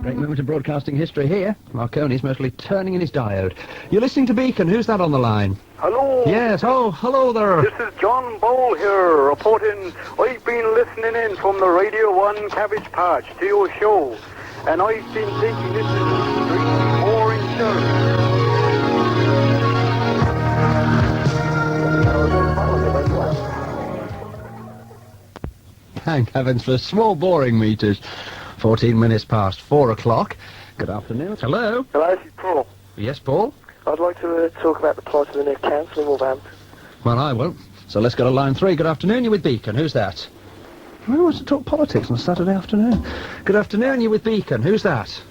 Great moment of broadcasting history here. Marconi's mostly turning in his diode. You're listening to Beacon. Who's that on the line? Hello. Yes. Oh, hello there. This is John Ball here, reporting. I've been listening in from the Radio 1 Cabbage Patch to your show, and I've been thinking this is an extremely boring show. Thank heavens for small boring meters. 14 minutes past 4 o'clock. Good afternoon. Hello. Hello, this is Paul. Yes, Paul? I'd like to talk about the plight of the new council in Wolverhampton. Well, I won't. So let's go to line 3. Good afternoon, you're with Beacon. Who's that? Who wants to talk politics on a Saturday afternoon? Good afternoon, you're with Beacon. Who's that?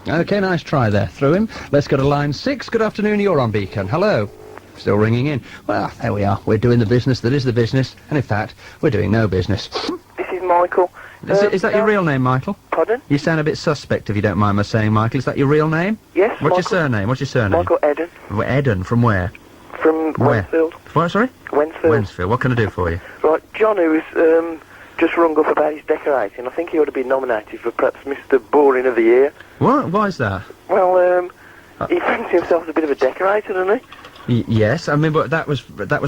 OK, nice try there. Through him. Let's go to line 6. Good afternoon, you're on Beacon. Hello. Still ringing in. Well, there we are. We're doing the business that is the business, and in fact, we're doing no business. This is Michael. Is that your real name, Michael? Pardon? You sound a bit suspect, if you don't mind my saying, Michael. Is that your real name? Yes, What's Michael. your surname? What's your surname? Michael Eden. Eden, from where? From Where? Wensfield. What, sorry? Wensfield. Wensfield. What can I do for you? Right, John, who was just rung up about his decorating, I think he ought to be nominated for perhaps Mr. Boring of the Year. What? Why is that? Well, he fancies himself as a bit of a decorator, doesn't he? Yes, I mean, but that was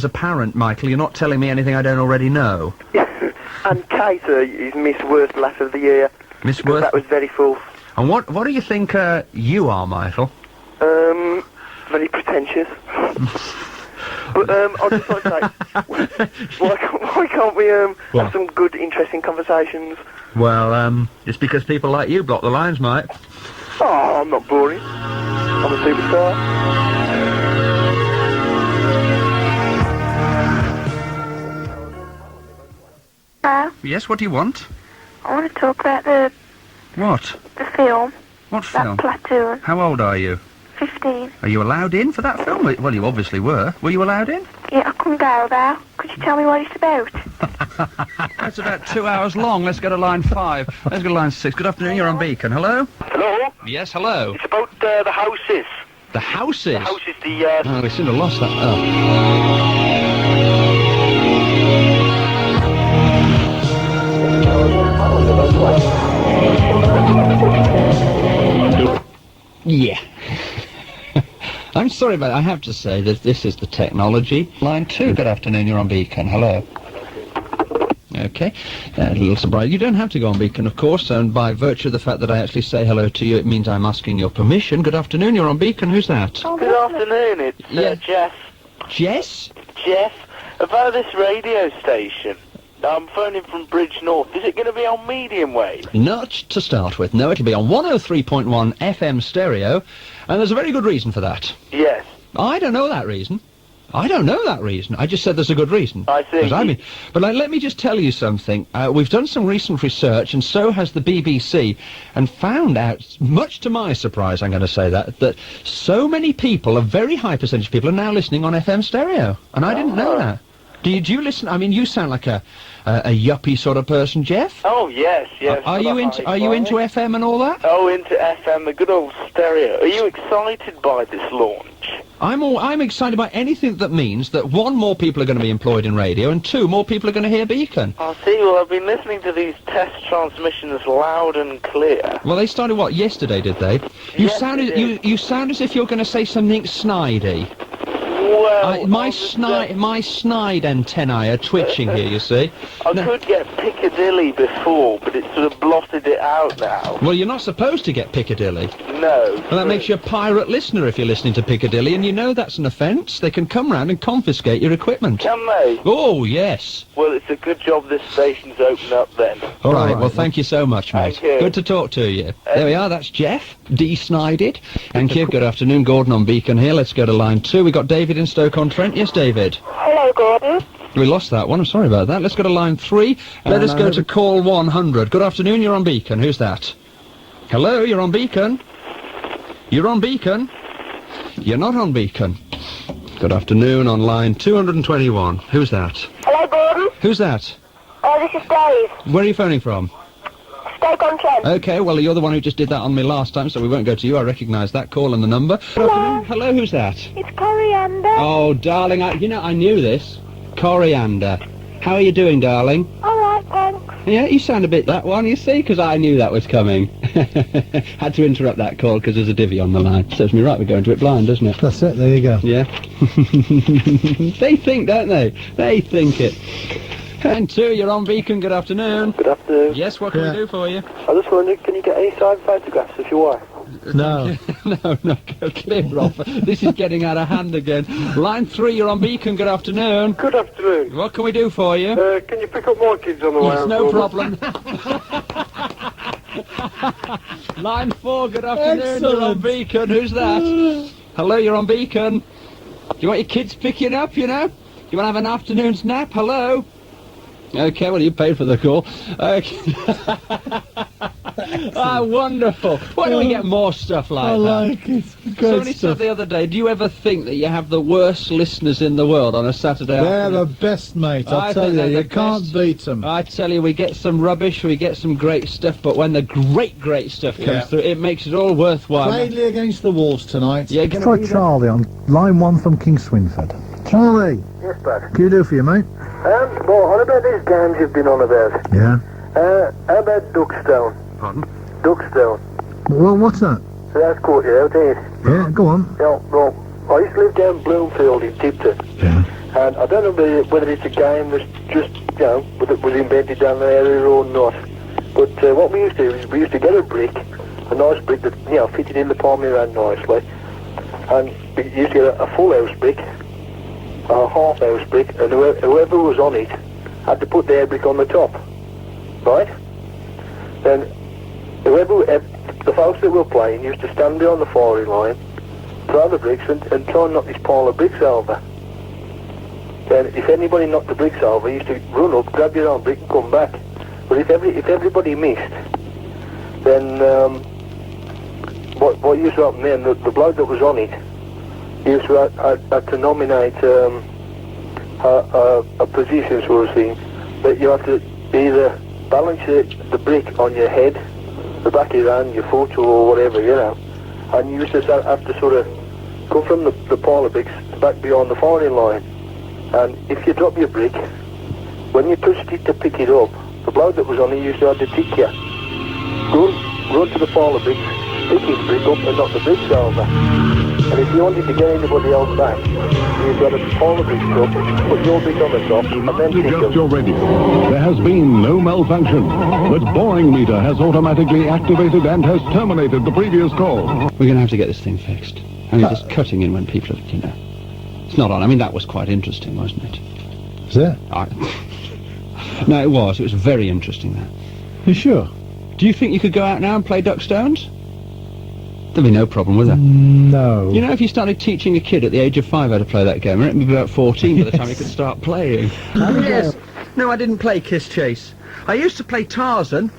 apparent, Michael. You're not telling me anything I don't already know. And Kate is Miss Worst Lass of the Year. Miss Worth? That was very false. And what do you think you are, Michael? Very pretentious. But I'd just like to say, why can't we have some good, interesting conversations? Well, it's because people like you block the lines, mate. Oh, I'm not boring. I'm a superstar. Hello? Yes, what do you want? I want to talk about the What? film. What That film? platoon. How old are you? 15. Are you allowed in for that film? Well, you obviously were. Were you allowed in? Yeah, I couldn't go there. Could you tell me what it's about? That's about 2 hours long. Let's go to line 5. Let's go to line 6. Good afternoon, you're on Beacon. Hello? Hello. Yes, hello. It's about the houses. The houses? The houses, Oh, we seem to have lost that. Oh. Yeah. I'm sorry, but I have to say that this is the technology. Line 2, good afternoon, you're on Beacon. Hello. Okay, a little surprise. You don't have to go on Beacon, of course, and by virtue of the fact that I actually say hello to you, it means I'm asking your permission. Good afternoon, you're on Beacon. Who's that? Good afternoon, it's Jeff. Jess? Jeff, about this radio station. I'm phoning from Bridge North. Is it going to be on medium wave? Not to start with. No, it'll be on 103.1 FM stereo, and there's a very good reason for that. Yes. I don't know that reason. I just said there's a good reason. I see. But let me just tell you something. We've done some recent research, and so has the BBC, and found out, much to my surprise, I'm going to say that so many people, a very high percentage of people, are now listening on FM stereo. And I didn't know that. Do you listen? I mean, you sound like a yuppie sort of person, Jeff. Oh, yes. Are you into FM and all that? Oh, into FM, the good old stereo. Are you excited by this launch? I'm excited by anything that means that, 1, more people are going to be employed in radio, and 2, more people are going to hear Beacon. I see. Well, I've been listening to these test transmissions loud and clear. Well, they started, yesterday, did they? You sound as if you're going to say something snidey. Well, my snide antennae are twitching here, you see. I could get Piccadilly before, but it sort of blotted it out now. Well, you're not supposed to get Piccadilly. No. Well, that makes you a pirate listener if you're listening to Piccadilly, and you know that's an offence. They can come round and confiscate your equipment. Can they? Oh, yes. Well, it's a good job this station's open up then. All right, well, thank you so much, mate. Thank you. Good to talk to you. There we are, that's Jeff, de-snided. Thank you. Good afternoon, Gordon on Beacon here. Let's go to line 2. We've got David in Stoke-on-Trent. Yes, David. Hello, Gordon. We lost that one. I'm sorry about that. Let's go to line 3. Let us go to call 100. Good afternoon, you're on Beacon. Who's that? Hello, you're on Beacon. You're on Beacon. You're not on Beacon. Good afternoon on line 221. Who's that? Hello, Gordon. Who's that? Oh, this is Dave. Where are you phoning from? Stoke-on-Trent. Okay, well, you're the one who just did that on me last time, so we won't go to you. I recognise that call and the number. Good afternoon. Hello, who's that? It's Coriander. Oh, darling, I knew this. Coriander. How are you doing, darling? All right, thanks. Yeah, you sound a bit that one, you see, because I knew that was coming. Had to interrupt that call because there's a divvy on the line. Serves me right, we're going to it blind, doesn't it? That's it, there you go. Yeah. They think, don't they? They think it. And 2, you're on Beacon, good afternoon. Good afternoon. Yes, what can we do for you? I just wondered, can you get any signed photographs of your wife? No. No, clear off. This is getting out of hand again. Line 3, you're on Beacon, good afternoon. Good afternoon. What can we do for you? Can you pick up my kids on the way Yes, out? no problem. Line 4, good afternoon, you're on Beacon, who's that? Hello, you're on Beacon. Do you want your kids picking up, you know? You want to have an afternoon's nap? Hello? Okay, well, you paid for the call. Okay. Ah, wonderful. Why don't we get more stuff like that? I like it. Somebody said the other day, do you ever think that you have the worst listeners in the world on a Saturday They're afternoon? the best, mate. I I'll tell think you, they're you the can't best. beat them. I tell you, we get some rubbish, we get some great stuff, but when the great stuff comes through, it makes it all worthwhile. Bradley against the Wolves tonight. Yeah, Let's try Charlie on line 1 from King Swinford. Charlie, Yes, bud. what can you do for you, mate? Well, what about these games you've been on about? Yeah. How about Duckstone? Pardon? Duckstone. Well, what's that? So that's caught you out, ain't it? Yeah, go on. Yeah, well, I used to live down Bloomfield in Tipton. Yeah. And I don't know whether it's a game that's just, you know, whether it was invented down the area or not. But what we used to do is we used to get a brick, a nice brick that, you know, fitted in the palm of your hand nicely. And we used to get a full house brick, a half house brick, and whoever was on it had to put their brick on the top. Right? Then the folks that were playing used to stand behind the firing line, throw the bricks and try and knock this pile of bricks over. Then if anybody knocked the bricks over, you used to run up, grab your own brick and come back. But if everybody missed, then what used to happen then, the bloke that was on it used to have to nominate a position sort of thing, that you have to either balance the brick on your head, the back of your hand, your foot or whatever, you know, and you used to have to sort of come from the pile of bricks back beyond the firing line. And if you drop your brick, when you touched it to pick it up, the bloke that was on it used to have to tick you. Run to the pile of bricks, pick his brick up and knock the bricks over. And if you wanted to get anybody else back, you've got to pile the bricks up, put your brick on the top, and then pick Adjust them. your radio. There has been no malfunction. The boring meter has automatically activated and has terminated the previous call. We're going to have to get this thing fixed. I mean, just cutting in when people are, you know. It's not on. I mean, that was quite interesting, wasn't it? Is it? No, it was. It was very interesting, that. You sure? Do you think you could go out now and play Duck Stones? There'd be no problem, would there? No. You know, if you started teaching a kid at the age of 5 how to play that game, it'd be about 14 by the time he could start playing. Yes. No, I didn't play Kiss Chase. I used to play Tarzan.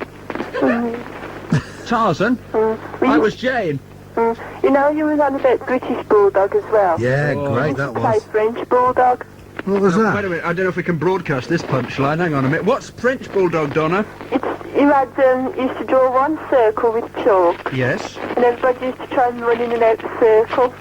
Tarzan? I was Jane. You know, you was on about British Bulldog as well. Yeah, great that Play was. French Bulldog. What was Wait that? a minute, I don't know if we can broadcast this punchline. Hang on a minute. What's French Bulldog, Donna? You used to draw one circle with chalk, Yes. and everybody used to try and run in and out the circle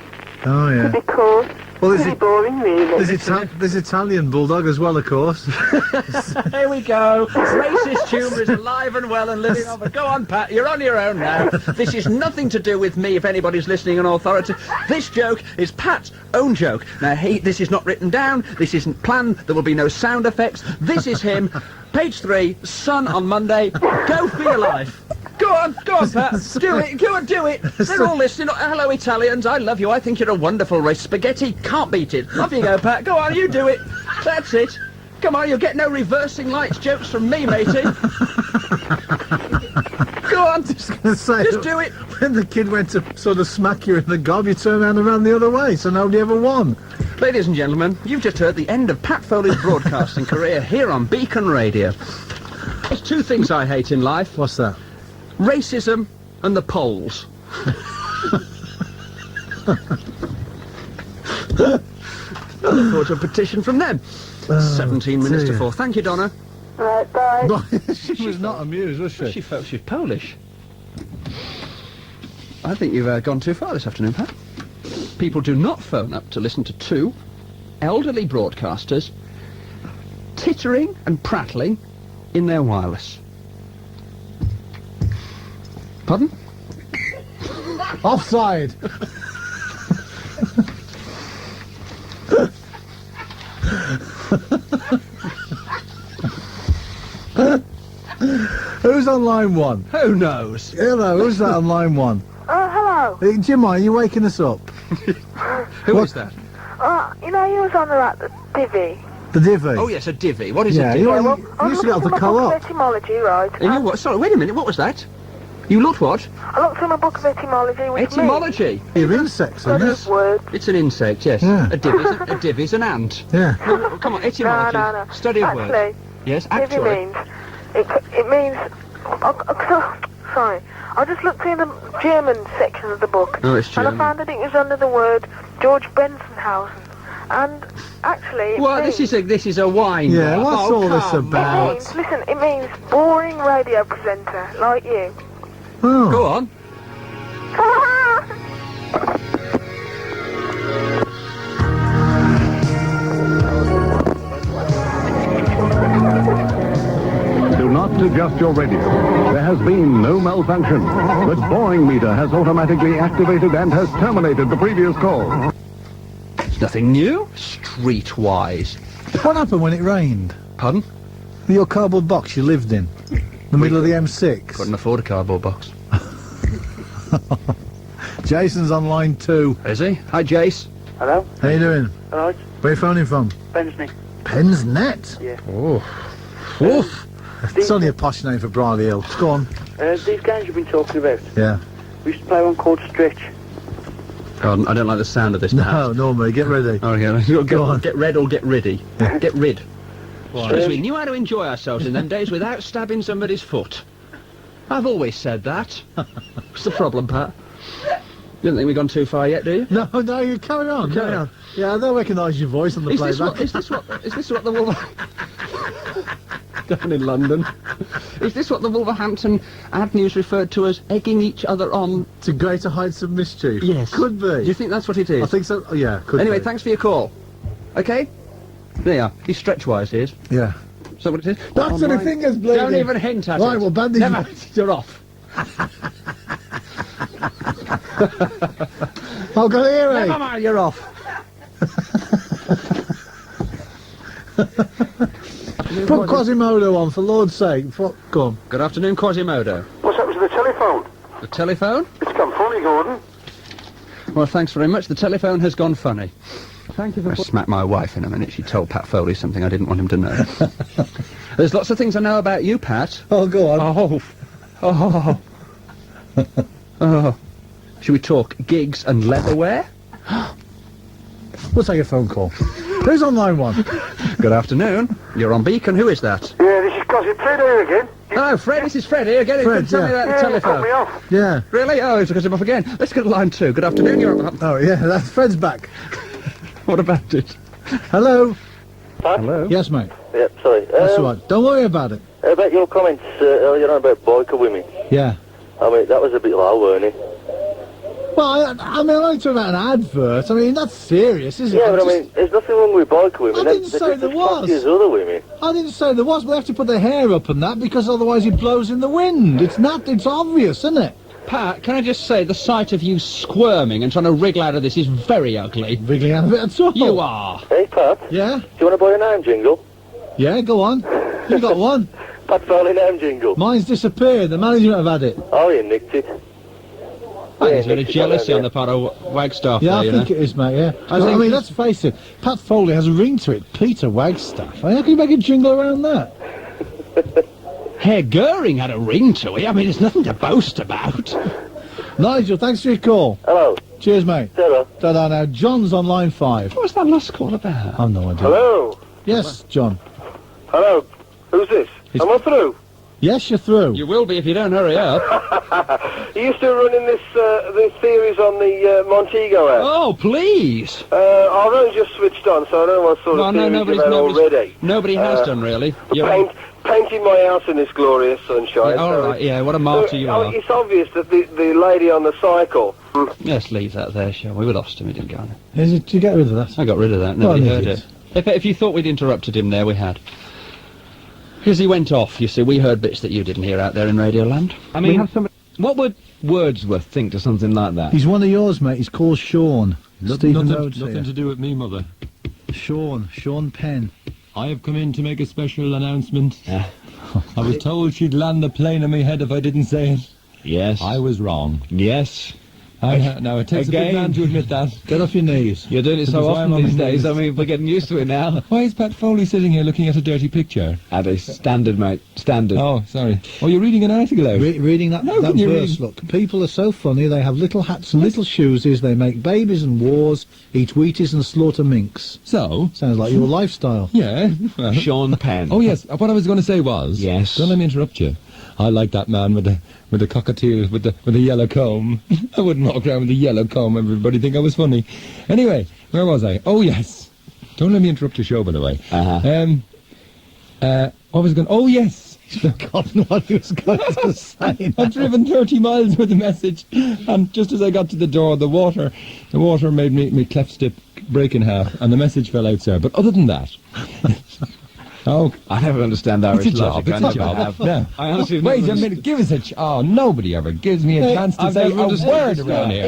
Oh, to yeah. be caught. Well, Pretty boring, really. there's Italian Bulldog as well, of course. Here we go. Racist humour is alive and well and living on. But go on, Pat. You're on your own now. This is nothing to do with me, if anybody's listening on authority. This joke is Pat's own joke. Now, this is not written down. This isn't planned. There will be no sound effects. This is him. Page 3, Sun on Monday. Go for your life. Go on, Pat. Do it. Go on, do it. They're all listening. Hello, Italians. I love you. I think you're a wonderful race. Spaghetti can't beat it. Off you go, Pat. Go on, you do it. That's it. Come on, you'll get no reversing lights jokes from me, matey. Go on. Just say, Just do it. when the kid went to sort of smack you in the gob, you turned around and ran the other way, so nobody ever won. Ladies and gentlemen, you've just heard the end of Pat Foley's broadcasting career here on Beacon Radio. There's 2 things I hate in life. What's that? Racism and the polls. I look forward to a petition from them. 17 minutes to dear. 4. Thank you, Donna. Right, bye. She was not amused, was she? She felt she's Polish. I think you've gone too far this afternoon, Pat. People do not phone up to listen to 2 elderly broadcasters tittering and prattling in their wireless. Pardon? Offside. Who's on line 1? Who knows? Hello, who's that on line 1? Hello. Hey, Jim, are you waking us up? Who is that? You know you was on about the divvy. The divvy? Oh yes, a divvy. What is Yeah, a you, divvy? you used to get off the book co-op. of etymology, right? And you what? Sorry, wait a minute. What was that? You looked what? I looked through my book of etymology, which Etymology. You're insects, isn't means it? word. It's an insect, yes. Yeah. A divvy's an ant. Yeah. Come on, etymology. No. Study of words. Actually, Yes, divvy actually. means it means. Sorry, I just looked through the German section of the book, Oh, it's and I German. found that it was under the word George Bensenhausen, and actually, it Well, means, this is a wine Yeah, bar. what's Oh, all this come about? it means boring radio presenter like you. Oh. Go on. Do not adjust your radio. There has been no malfunction. The boring meter has automatically activated and has terminated the previous call. It's nothing new. Streetwise. What happened when it rained? Pardon? Your cardboard box you lived in? The middle of the M6? Couldn't afford a cardboard box. Jason's on line 2. Is he? Hi, Jace. Hello? How you doing? Alright. Where you phoning from? Bensney. Pensnet? Yeah. Oh. Oof. It's only a posh name for Briley Hill. Go on. These games you've been talking about, Yeah. we used to play one called Stretch. God, I don't like the sound of this. No, normally, get ready. Oh, yeah. Go on. Get red or get riddy. Get rid. Because we knew how to enjoy ourselves in them days without stabbing somebody's foot. I've always said that. What's the problem, Pat? You don't think we've gone too far yet, do you? No, you carry on. Carry no. on. Yeah, I don't recognise your voice on the Is this playback. is this what the down in London? Is this what the Wolverhampton ad news referred to as egging each other on? To greater heights of mischief? Yes. Could be. Do you think that's what it is? I think so. Oh, yeah, could Anyway, be. thanks for your call. Okay? There you are. He's stretchwise, he is. Yeah. Is that what it is? That's Oh, my my- fingers bleeding. Don't even hint at it. Right, well, bandage. Never. You're off. I've got earache. Never mind, you're off. Put Quasimodo on, for Lord's sake. Go on. Good afternoon, Quasimodo. What's happened to the telephone? The telephone? It's gone funny, Gordon. Well, thanks very much. The telephone has gone funny. Thank you for... I'll smack my wife in a minute. She told Pat Foley something I didn't want him to know. There's lots of things I know about you, Pat. Oh, go on. Oh. Oh. Should we talk gigs and leatherware? We'll take a phone call. Who's on line 1? Good afternoon. You're on Beacon. Who is that? Yeah, this is Gossip Fred here again. Hello, Fred. This is Fred here. Get in. Fred, Tell me yeah. about the Yeah, you cut telephone. me off. Yeah. Really? Oh, he's him off again. Let's go to line 2. Good afternoon. You're on... Oh, yeah, that's Fred's back. What about it? Hello? Hello? Yes, mate. Yeah, sorry. That's all right. Don't worry about it. About your comments earlier on about biker women. Yeah. I mean, that was a bit low, weren't it? Well, I mean, I like to about an advert. I mean, that's serious, isn't it? Yeah, but I Just- mean, there's nothing wrong with biker women. I didn't They're say just there as fussy was. as other women. I didn't say there was, but they have to put their hair up and that because otherwise it blows in the wind. It's obvious, isn't it? Pat, can I just say, the sight of you squirming and trying to wriggle out of this is very ugly. Wriggling out of it at all. You are. Hey, Pat, Yeah? do you want to buy a name jingle? Yeah, go on. You got one. Pat Foley name jingle. Mine's disappeared. The management have had it. Oh, you nicked it. I think Yeah, there's a bit of Nick's jealousy got on the part of Wagstaff Yeah, there, I you think know. it is, mate, yeah. I I think mean, it's- let's face it, Pat Foley has a ring to it. Peter Wagstaff. How can you make a jingle around that? Herr Goering had a ring to it. I mean, there's nothing to boast about. Nigel, thanks for your call. Hello. Cheers, mate. Ta-ra. Ta-da now. John's on line 5. What was that last call about? I've no idea. Hello. Yes, John. Hello. Who's this? It's- Am I through? Yes, you're through. You will be if you don't hurry up. You still running this series on the Montego app? Oh, please. I've only just switched on, so I don't know what sort Well, of no, series nobody's, you've had already. nobody has done, really. You're Painting my house in this glorious sunshine. all so right, yeah, what a martyr you are. It's obvious that the lady on the cycle... Let's leave that there, shall we? We lost him, he didn't go on it. Did you get rid of that? I got rid of that, Well, nobody an heard idiot. it. If you thought we'd interrupted him there, we had. Because he went off, you see. We heard bits that you didn't hear out there in Radioland. I mean, what would Wordsworth think to something like that? He's one of yours, mate. He's called Sean. Stephen Rhodes Nothing here. to do with me, Mother. Sean Penn. I have come in to make a special announcement. I was told she'd land the plane on my head if I didn't say it. Yes. I was wrong. Yes. Now, it takes a big man to admit that. Get off your knees. You're doing it so Because I'm often on these my days. knees. I mean, we're getting used to it now. Why is Pat Foley sitting here looking at a dirty picture? At a standard, mate. Standard. Oh, sorry. Oh, you're reading an article out? Reading that How can you verse, read? look. People are so funny, they have little hats and little shoeses, they make babies and wars, eat Wheaties and slaughter minks. So? Sounds like your lifestyle. Yeah. Well, Sean Penn. oh, yes. What I was going to say was... Yes. Don't let me interrupt you. I like that man with the cockatiel, with the yellow comb. I wouldn't walk around with a yellow comb. Everybody think I was funny. Anyway, where was I? Oh, yes. Don't let me interrupt your show, by the way. What was going... Oh, yes. Forgotten what he was going to say. I'd driven 30 miles with the message, and just as I got to the door, the water made me cleft stick break in half, and the message fell out, sir. But other than that... Oh, I never understand Irish it's a job, logic. it's a I never job. have. No. I honestly Wait never a minute, give us a Oh, nobody ever gives me a chance to I've say a never understood word this around guy. here.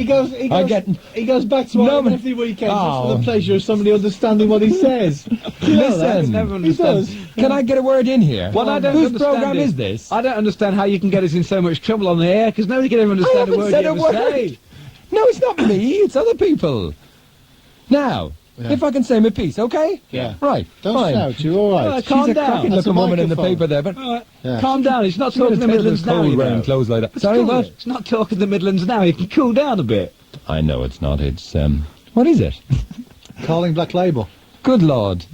He goes back to No, it every weekend just for Oh. the pleasure of somebody understanding what he says. Do you know that? Listen, never He understand. does. can I get a word in here? What I don't Whose understand programme is this? I don't understand how you can get us in so much trouble on the air, because nobody can ever understand a haven't word said you a ever word. say. No, it's not me, it's other people. Now, if I can say my piece, okay? Yeah. Right, Don't fine. shout, you're all right. Calm She's a down. cracking That's looking a woman in the microphone. paper there, but... Calm down. It's not She's gonna talking the take Midlands this now, cold you wearing know. clothes like that. Sorry, what? It's not talking the Midlands now. You can cool down a bit. I know it's not, it's, what is it? Calling Black Label. Good Lord.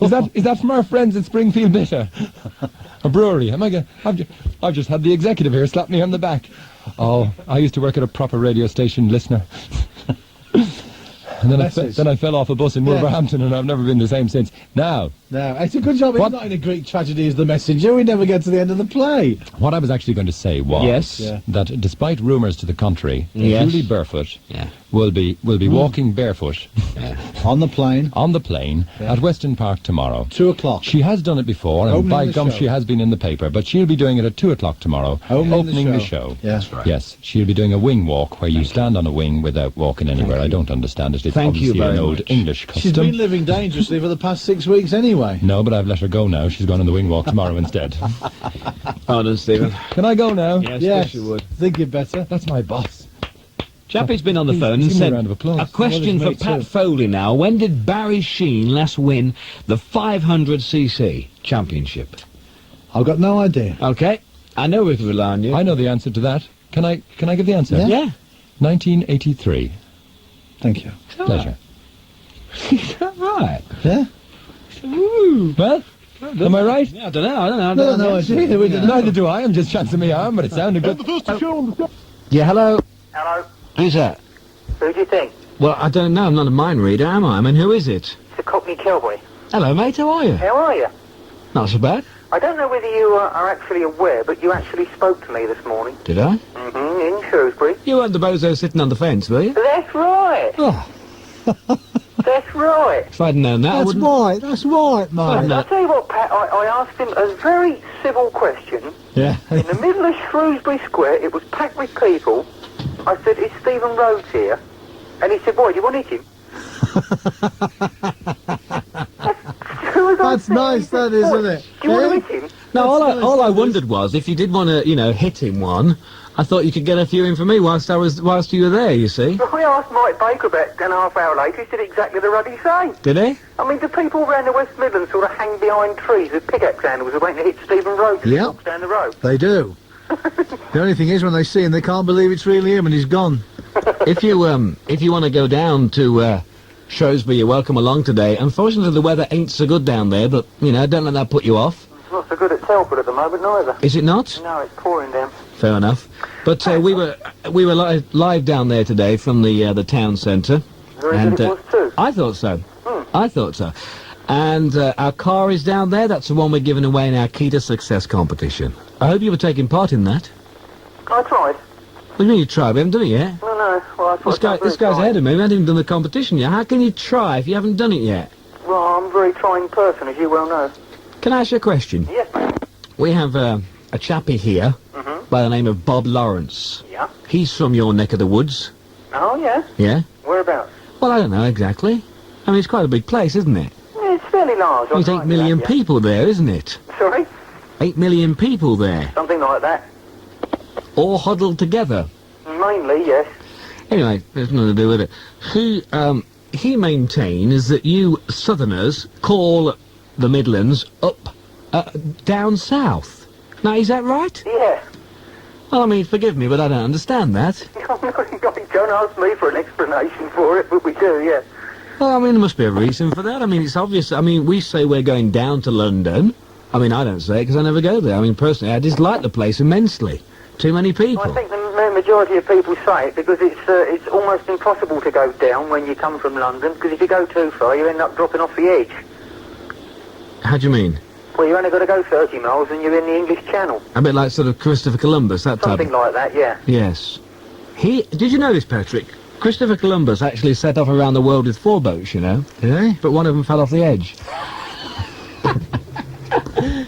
Is that from our friends at Springfield Bitter? A brewery. I've just had the executive here slap me on the back. Oh, I used to work at a proper radio station listener. And then I fell off a bus in Wolverhampton, and I've never been the same since. Now, No, it's a good job What? he's not in a Greek tragedy as the messenger. We never get to the end of the play. what I was actually going to say was Yes. Yeah. that despite rumours to the contrary, Yes. Julie Barefoot Yeah. will be walking barefoot On the plane, on the plane at Weston Park tomorrow. 2 o'clock. She has done it before, and Opening by the gum, show. she has been in the paper, but she'll be doing it at 2 o'clock tomorrow, Opening the the show. show. Yeah. That's right. Yes, she'll be doing a wing walk, where you stand on a wing without walking anywhere. I don't understand it. It's Thank you obviously very an old much. English custom. She's been living dangerously for the past 6 weeks anyway. No, but I've let her go now. She's gone on the wing walk tomorrow instead. Hold on, Stephen. Can I go now? Yes, you would. think you better. That's my boss. Chappie's been on the phone and Give me a said, round of applause. a question Well, for it's Pat me too. Foley now. When did Barry Sheen last win the 500cc championship? I've got no idea. Okay, I know we can rely on you. I know the answer to that. Can I give the answer? Yeah. Yeah. 1983. Thank you. Pleasure. Is that right? Yeah? Well, am I right? Yeah, I don't know. I don't know. No, no idea. We didn't. Neither do I. I'm just chancing my arm, but it sounded good. Yeah, hello. Hello. Who's that? Who do you think? Well, I don't know. I'm not a mind reader, am I? I mean, who is it? It's a Cockney cowboy. Hello, mate. How are you? How are you? Not so bad. I don't know whether you are actually aware, but you actually spoke to me this morning. Did I? Mm-hmm, in Shrewsbury. You weren't the bozo sitting on the fence, were you? That's right. Oh, That's right. if I'd known that, I That's wouldn't... right, that's right, mate. I'll tell you what, Pat, I asked him a very civil question. Yeah. In the middle of Shrewsbury Square, it was packed with people. I said, is Stephen Rhodes here? And he said, why, do you want to hit him? That's nice, that is, isn't it? Do you want Yeah? to hit him? No, all I nice. wondered was, if you did want to, hit him one, I thought you could get a few in for me whilst you were there, you see. I asked Mike Baker about an half hour later, he said exactly the ruddy same. Did he? I mean, do people around the West Midlands sort of hang behind trees with pickaxe handles and waiting to hit Stephen Rhodes as he Yep. walks down the road? They do. The only thing is, when they see him, they can't believe it's really him and he's gone. If you want to go down to Shrewsbury, you're welcome along today. Unfortunately, the weather ain't so good down there, but, don't let that put you off. It's not so good at Telford at the moment, neither. Is it not? No, it's pouring down. Fair enough. But we were live down there today from the town centre. Very And, good it was too. I thought so. I thought so. And our car is down there. That's the one we're giving away in our Key to Success competition. I hope you were taking part in that. I tried. What do you mean you tried? We haven't done it yet. No, well, This guy's ahead of me. We haven't even done the competition yet. How can you try if you haven't done it yet? Well, I'm a very trying person, as you well know. Can I ask you a question? Yes, mate. We have a chappie here by the name of Bob Lawrence. Yeah. He's from your neck of the woods. Oh, yeah? Yeah? Whereabouts? Well, I don't know exactly. I mean, it's quite a big place, isn't it? Yeah, it's fairly large. There's 8 million people there, isn't it? Sorry? 8 million people there. Something like that. All huddled together. Mainly, yes. Anyway, there's nothing to do with it. He maintains that you Southerners call the Midlands up, down south. Now, is that right? Yeah. Well, I mean, forgive me, but I don't understand that. Don't ask me for an explanation for it, but we do, yeah. Well, I mean, there must be a reason for that. I mean, it's obvious. I mean, we say we're going down to London. I mean, I don't say it because I never go there. I mean, personally, I dislike the place immensely. Too many people. I think the majority of people say it because it's almost impossible to go down when you come from London, because if you go too far, you end up dropping off the edge. How do you mean? Well, you only got to go 30 miles and you're in the English Channel. A bit like sort of Christopher Columbus, that type. Something like that, yeah. Yes. Did you know this, Patrick? Christopher Columbus actually set off around the world with 4 boats, you know? Yeah? But one of them fell off the edge.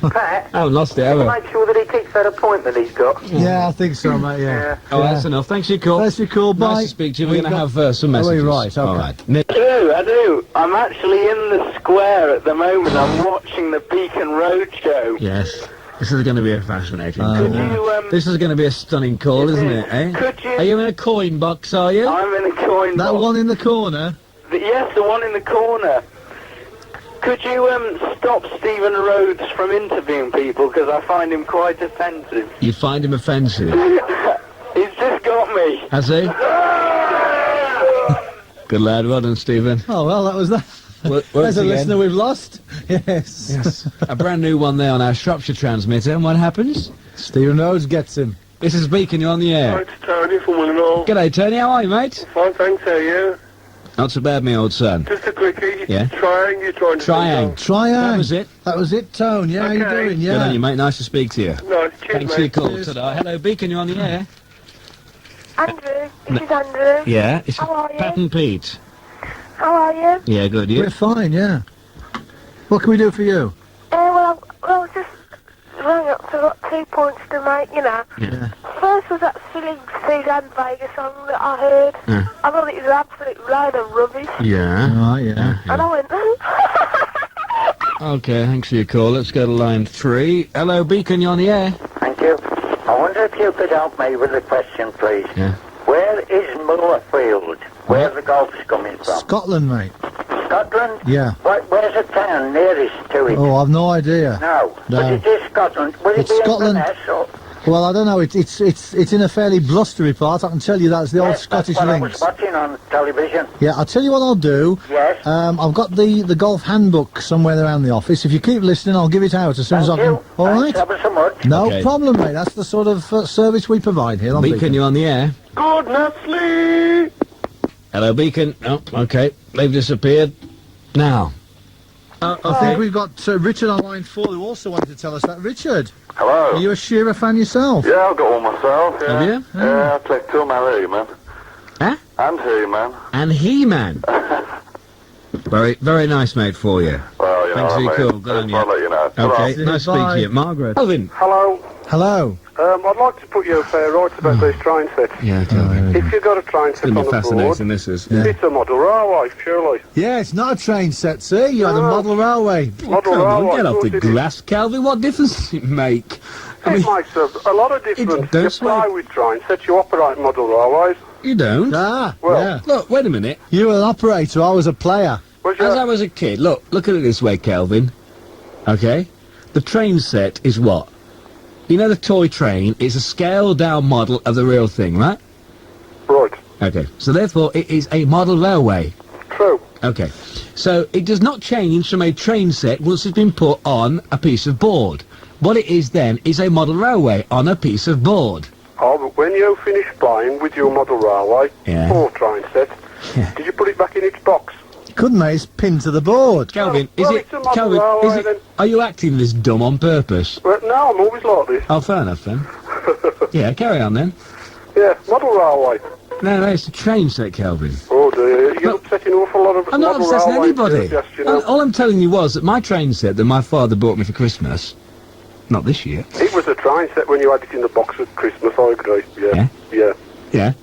Pat, I haven't lost it, have I? make sure that he keeps that appointment he's got. Yeah, I think so, mate, yeah. Oh, that's enough. Thanks for your call. Thanks for your call, bye. Nice to speak to you. We're going to have some Oh, messages. you're right, okay. All right. I do. I'm actually in the square at the moment. I'm watching the Beacon Road show. Yes. This is going to be a fascinating call. Could you, This is going to be a stunning call, isn't it, eh? Could you... Are you in a coin box, are you? I'm in a coin That box. one in the corner? Yes, the one in the corner. Could you stop Stephen Rhodes from interviewing people, because I find him quite offensive. You find him offensive? He's just got me. Has he? Good lad, well done, Stephen. Oh, well, that was that. There's a listener we've lost. Yes. Yes. A brand new one there on our Shropshire transmitter, and what happens? Stephen Rhodes gets him. This is Beacon, you're on the air. Hi, it's Tony from Willenhall. G'day, Tony, how are you, mate? Fine, thanks, how are you? Not so bad, me old son. Just a quickie. Yeah? Triang, you're trying to Triang. Triang. That was it. That was it, Tone. Yeah, how you Okay. doing? Good Yeah. on you, mate. Nice to speak to you. No, cheers, Thanks for your mate. call. Cheers. Ta-da. Hello, Beacon, you're on the air. Andrew, this is Andrew. Yeah, it's How are you? Pat and Pete. How are you? Yeah, good, you? We're fine, yeah. What can we do for you? Well, I just rang up, so I've got 2 points to make, you know. Yeah. First was that silly Sealand Vegas song that I heard. Yeah. I thought it was an absolute load of rubbish. Yeah. Right, yeah. And I went, Okay, thanks for your call. Let's go to line 3. Hello, Beacon, you're on the air. Thank you. I wonder if you could help me with a question, please. Yeah. Where is Moorfield? Where the golf's coming from? Scotland, mate. Scotland? Yeah. Where's the town nearest to it? Oh, I've no idea. No. No. But it is Scotland. Will It's it be Scotland. Inverness or... Well, I don't know. It's in a fairly blustery part. I can tell you that's the old Yes, Scottish that's what I links. was watching on television. Yeah, I'll tell you what I'll do. Yes. I've got the golf handbook somewhere around the office. If you keep listening, I'll give it out as soon as I Thank can. you. All right? Thanks ever so much. No Okay. problem, mate. That's the sort of service we provide here on Beacon, you're on the air. Gordon Astley! Hello, Beacon. Oh, okay. They've disappeared. Now. I think we've got Richard on line 4 who also wanted to tell us that. Richard, Hello. are you a Shearer fan yourself? Yeah, I've got one myself, yeah. Have you? Yeah, I play two man He-Man. Huh? And He-Man. And He-Man. Very, very nice, mate, for you. Well, you Thanks for know your what I mean. call. Good on you. I'll let you know. Okay, Ta-ra. nice to speak to you. Margaret. Alvin. Hello. Hello. I'd like to put you a fair right about these train sets. Yeah, okay. If you've got a train set on the board, fascinating, this is. it's a model railway, surely. Yeah, it's not a train set, sir. You're the model railway. Model Come on, railway. get of off the course it is. grass, Calvin. What difference does it make? I It mean, makes a lot of difference. don't You fly swear. with train sets, you operate model railways. you don't. Ah, Well, yeah. Look, wait a minute. You were an operator, I was a player. Was As you? I was a kid, look at it this way, Kelvin. Okay? The train set is what? You know the toy train is a scaled-down model of the real thing, right? Right. Okay. So therefore, it is a model railway. True. Okay. So it does not change from a train set once it's been put on a piece of board. What it is then is a model railway on a piece of board. Oh, but when you finish flying with your model railway Yeah. or train set, Yeah. did you put it back in its box? Couldn't, mate. It's pinned to the board. Calvin, well, is it's a it? model Calvin, railway is it? then. Are you acting this dumb on purpose? Well, no, I'm always like this. Oh, fair enough then. Yeah, carry on then. Yeah, model railway. No, it's a train set, Kelvin. Oh dear, you're upsetting an awful lot of I'm not model upsetting railway anybody. enthusiasts, you know. All I'm telling you was that my train set that my father bought me for Christmas, not this year. It was a train set when you had it in the box at Christmas, I agree. Yeah. Yeah. Yeah.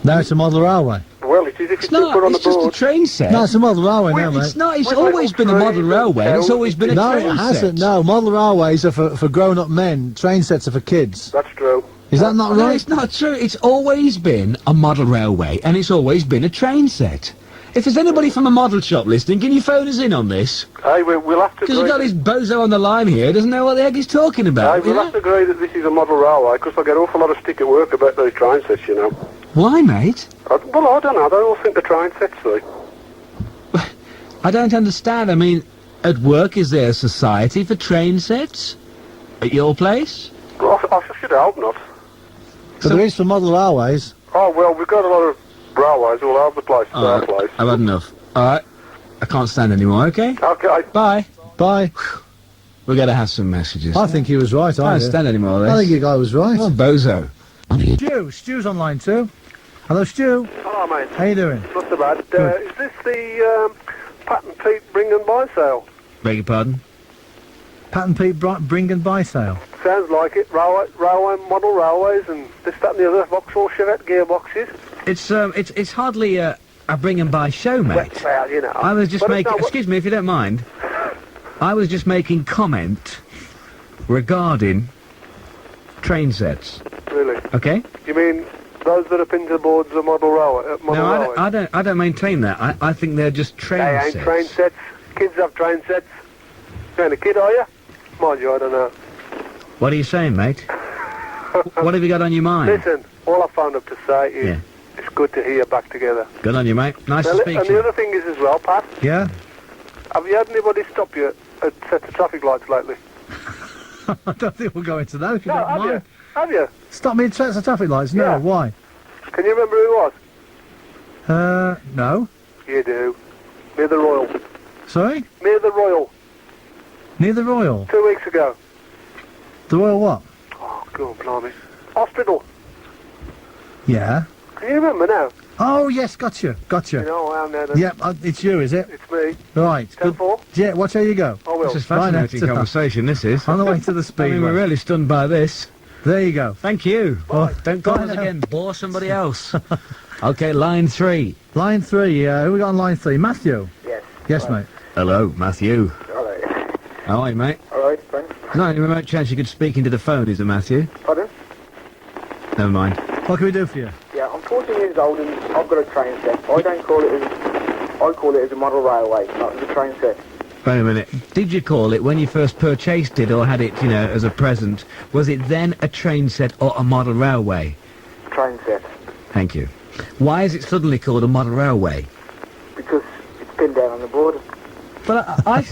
Now it's a model railway. Well, it is if It's it's not, put on it's the just a board. train set. No, it's a model railway now, It's mate. not, it's With always little been a model trains railway, and it's and always been a No, train it hasn't. set. No, model railways are for grown-up men. Train sets are for kids. That's true. Is that not No, right? it's not true. It's always been a model railway, and it's always been a train set. If there's anybody from a model shop listening, can you phone us in on this? Hey, we'll have to Because agree. we've got this bozo on the line here who doesn't know what the heck he's talking Hey, about. we'll you have know? to agree that this is a model railway, because I get an awful lot of stick at work about those train sets, you know. Why, mate? Well, I don't know. They all think the train sets, see. I don't understand. I mean, at work, is there a society for train sets? At your place? Well, I should hope not. But there is for model railways. Oh, well, we've got a lot of railways all over the place at All our right, place. I've had enough. All right. I can't stand anymore, okay? Okay. Bye. Bye. We're going to have some messages. I think he was right, I I can't do. stand anymore of this. I think your guy was right. Oh, bozo. Stu's on line 2. Hello, Stu. Hello, mate. How you doing? Not so bad. Good. Is this the Pat and Pete bring and buy sale? Beg your pardon? Pat and Pete bring and buy sale. Sounds like it. Railway model railways and this, that and the other. Vauxhall Chevette gearboxes. It's hardly a bring and buy show, mate. Well, you know. I was just But it's making... not what- Excuse me, if you don't mind. I was just making comment regarding train sets. Really? Okay? You mean those that are pinned to the boards are model railway? Model No, railways? I don't maintain that. I think they're just train They ain't sets. train sets. Kids have train sets. You ain't a kid, are you? Mind you, I don't know. What are you saying, mate? What have you got on your mind? Listen, all I found up to say is Yeah. it's good to hear you back together. Good on you, mate. Nice to Now, speak and to the you. other thing is as well, Pat, Yeah? have you had anybody stop you at sets of traffic lights lately? I don't think we'll go into that if you No, don't have mind. you? Have you? Stop me at sets of traffic lights? No, Yeah. why? Can you remember who it was? No. You do. Near the Royal. Sorry? Near the Royal. Near the Royal. 2 weeks ago. The Royal what? Oh, go on, blimey. Hospital. Yeah. Can you remember now? Oh, yes, gotcha. You know I am now. Then. Yep, it's you, is it? It's me. Right. 10-4. Yeah, watch how you go. I will. This is Right, fascinating next. conversation, this is. On the way to the I speedway. mean, we're really stunned by this. There you go. Thank you. Bye. Don't call Bye us now. again. Bore somebody else. Okay, line 3. Line 3, who we got on line 3? Matthew? Yes. Yes, mate. Hello, Matthew. All right. How are you, mate? All right, thanks. No, any remote chance you could speak into the phone, is there, Matthew? Pardon? Never mind. What can we do for you? Yeah, I'm 14 years old and I've got a train set. I call it as a model railway, not as a train set. Wait a minute. Did you call it when you first purchased it or had it, you know, as a present? Was it then a train set or a model railway? Train set. Thank you. Why is it suddenly called a model railway? Because it's pinned down on the board. But I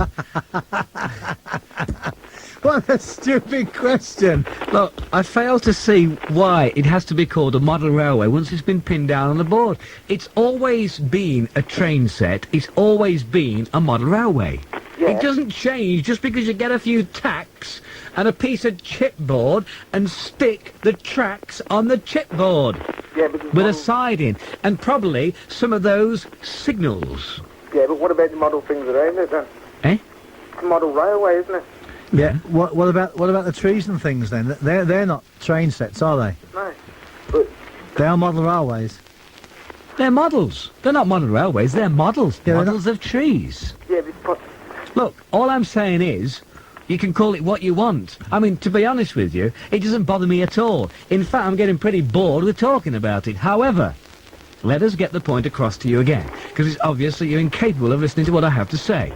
What a stupid question. look, I fail to see why it has to be called a model railway once it's been pinned down on the board. It's always been a train set. It's always been a model railway. Yeah. It doesn't change just because you get a few tacks and a piece of chipboard and stick the tracks on the chipboard Yeah, but with a siding and probably some of those signals. Yeah, but what about the model things around it then? Eh? It's a model railway, isn't it? Yeah. What about the trees and things then? They're not train sets, are they? No. But They are model railways. They're models. They're not model railways, they're models. Yeah, they're Models of trees. yeah, but Look, all I'm saying is, you can call it what you want. I mean, to be honest with you, it doesn't bother me at all. In fact, I'm getting pretty bored with talking about it. However, let us get the point across to you again, because it's obvious that you're incapable of listening to what I have to say.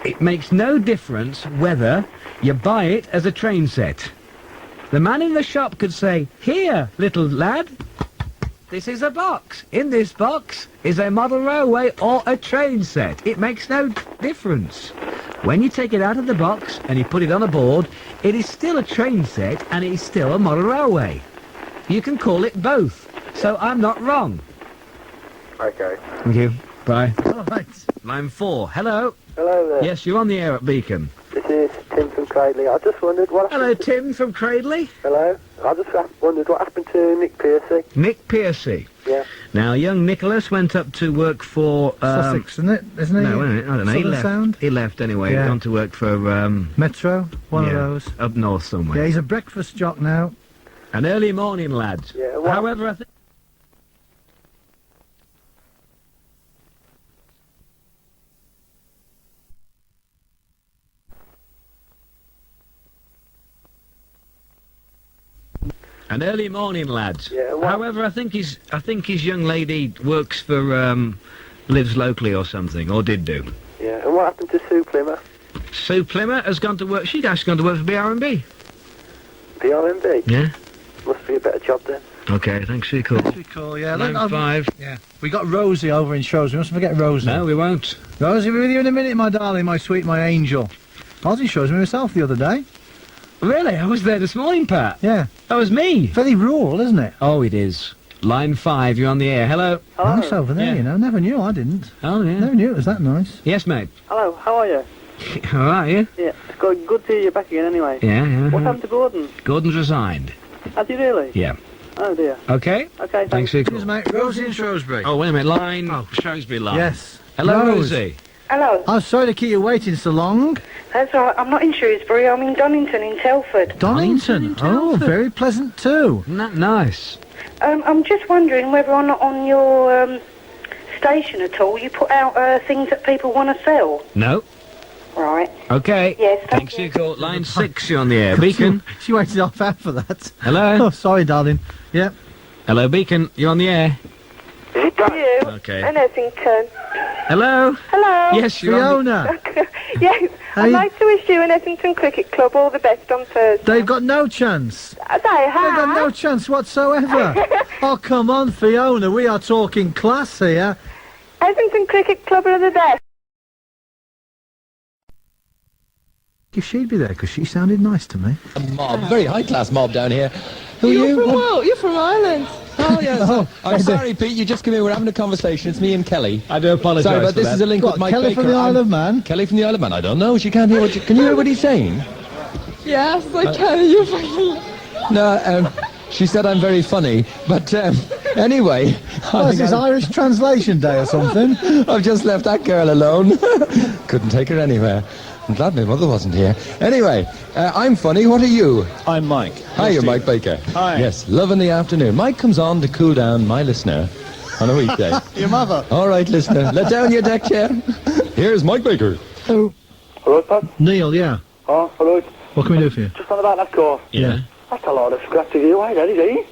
It makes no difference whether you buy it as a train set. The man in the shop could say, "Here, little lad, this is a box. In this box is a model railway or a train set. It makes no difference. When you take it out of the box and you put it on a board, it is still a train set and it is still a model railway. You can call it both. So I'm not wrong." okay. Thank you. Bye. All right. Line 4. Hello. Hello there. Yes, you're on the air at Beacon. This is Tim from Cradley. I just wondered what Hello, happened Tim from Cradley. Hello. I just wondered what happened to Nick Piercy. Nick Piercy. Yeah. Now, young Nicholas went up to work for... Sussex, isn't it? Isn't it? No, wait a minute, I don't know. He Southern left. Sound? He left anyway. Yeah. He'd gone to work for... Metro, one of yeah, those. up north somewhere. Yeah, he's a breakfast jock now. An early morning lad. Yeah, well- However, I think... An early morning lad. Yeah, well- However, I think his young lady works for lives locally or something, or did do. Yeah, and what happened to Sue Plymouth? Sue Plymouth has gone to work. She's actually gone to work for BR&B. The R&B? Yeah. Must be a better job then. Okay, thanks for your call. Pretty cool, yeah. Line 5. Yeah. We got Rosie over in Shrewsbury. We mustn't forget Rosie. No, we won't. Rosie, we'll be with you in a minute, my darling, my sweet, my angel. I was in Shrewsbury myself the other day. Really? I was there this morning, Pat. Yeah. That was me. Very rural, isn't it? Oh, it is. Line 5, you're on the air. Hello. Nice over there, Yeah. you know. Never knew, I didn't. Oh, yeah. Never knew it was that nice. Yes, mate. Hello, how are you? How are you? Yeah, it's good to hear you back again anyway. Yeah, yeah. What happened to Gordon? Gordon's resigned. Has he really? Yeah. Oh dear. Okay. Okay, Thanks for your call. Cheers, mate. Rosie in Shrewsbury. Oh, wait a minute. Line... Shrewsbury line. Yes. Hello, Rose. Rosie. Hello. I'm sorry to keep you waiting so long. That's all right. I'm not in Shrewsbury. I'm in Donington in Telford. Donington. Oh, very pleasant too. Isn't that nice? I'm just wondering whether or not on your station at all you put out things that people want to sell. No. Right. Okay. Yes, Thanks for your call. Line 6, you're on the air. Beacon. She waited half hour for that. Hello. Oh, sorry, darling. Yep. Hello, Beacon. You're on the air. Is it you? Okay. And Essington. Hello. Hello. Yes, you're on the... Fiona. Yes. Hey. I'd like to wish you and Essington Cricket Club all the best on Thursday. They've got no chance. They They've got have. no chance whatsoever. Oh, come on, Fiona. We are talking class here. Essington Cricket Club are the best. If she'd be there, because she sounded nice to me. A mob, very high-class mob down here. Who are you? You're from Ireland. Oh, yes. I'm sorry, Pete, you just come in. We're having a conversation. It's me and Kelly. I do apologise. Sorry, but this is a link with Mike Kelly Baker. from the Isle of Man? Kelly from the Isle of Man. I don't know. She can't hear what you... Can you hear what he's saying? Yes, I can. You're funny. No, she said I'm very funny. But, anyway... Oh, is this Irish translation day or something? I've just left that girl alone. Couldn't take her anywhere. I'm glad my mother wasn't here. Anyway, I'm funny. What are you? I'm Mike. Hi, you're Mike Baker. Hi. Yes, love in the afternoon. Mike comes on to cool down my listener on a weekday. Your mother. All right, listener. Let down your deck chair. Here's Mike Baker. Oh. Hello, Pat? Neil, yeah. Oh, hello. What can we do for you? Just on about that car. Yeah. That's a lot of scratch to give away, that is, eh?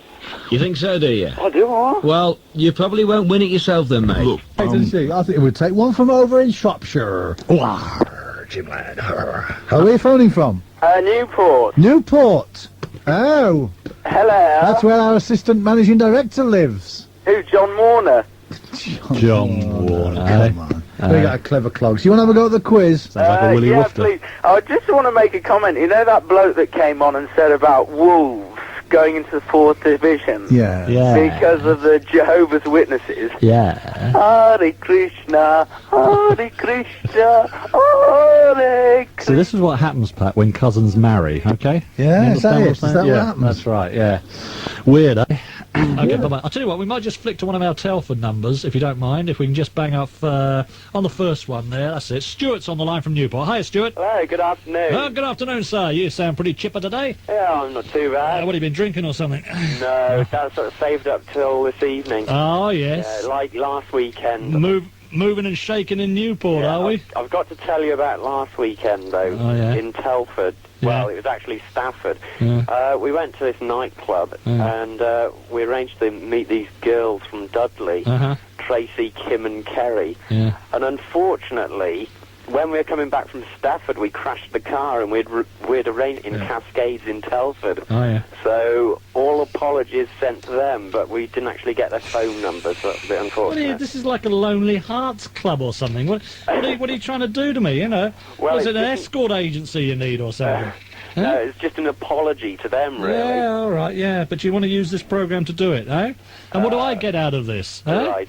You think so, do you? I do, huh? Well, you probably won't win it yourself then, mate. Hey, didn't she? I think it would take one from over in Shropshire. Jim lad. Where are you phoning from? Newport. Newport. Oh. Hello. That's where our assistant managing director lives. Who, John Warner? John Warner. Come on. We got a clever clogs. You want to have a go at the quiz? Please. I just want to make a comment. You know that bloke that came on and said about Wolves going into the 4th division? Yeah. Because of the Jehovah's Witnesses? Yeah. Hare Krishna, Hare Krishna, Hare Krishna. So this is what happens, Pat, when cousins marry, okay? Yeah, You is that understand it? what I'm Is saying? that what Yeah, happens? that's right, yeah. Weird, eh? Okay, bye-bye. I'll tell you what, we might just flick to one of our Telford numbers, if you don't mind, if we can just bang off on the first one there, that's it. Stuart's on the line from Newport. Hi, Stuart. Hello, good afternoon. Oh, good afternoon, sir. You sound pretty chipper today. Yeah, I'm not too bad. What have you been drinking or something? No, that's sort of saved up till this evening. Oh, yes. Yeah, like last weekend. Moving and shaking in Newport, are we? I've got to tell you about last weekend, though, in Telford. Well, it was actually Stafford. Yeah. We went to this nightclub, and we arranged to meet these girls from Dudley, Tracy, Kim and Kerry. Yeah. And unfortunately, when we were coming back from Stafford, we crashed the car, and we'd arranged in Cascades in Telford. Oh, yeah. So all apologies sent to them, but we didn't actually get their phone numbers. So that's a bit unfortunate. This is like a Lonely Hearts Club or something. What are you trying to do to me, you know? Well, is it an it's escort agency you need or something? No, it's just an apology to them, really. Yeah, all right, yeah, but you want to use this program to do it, eh? And what do I get out of this? Eh? Right.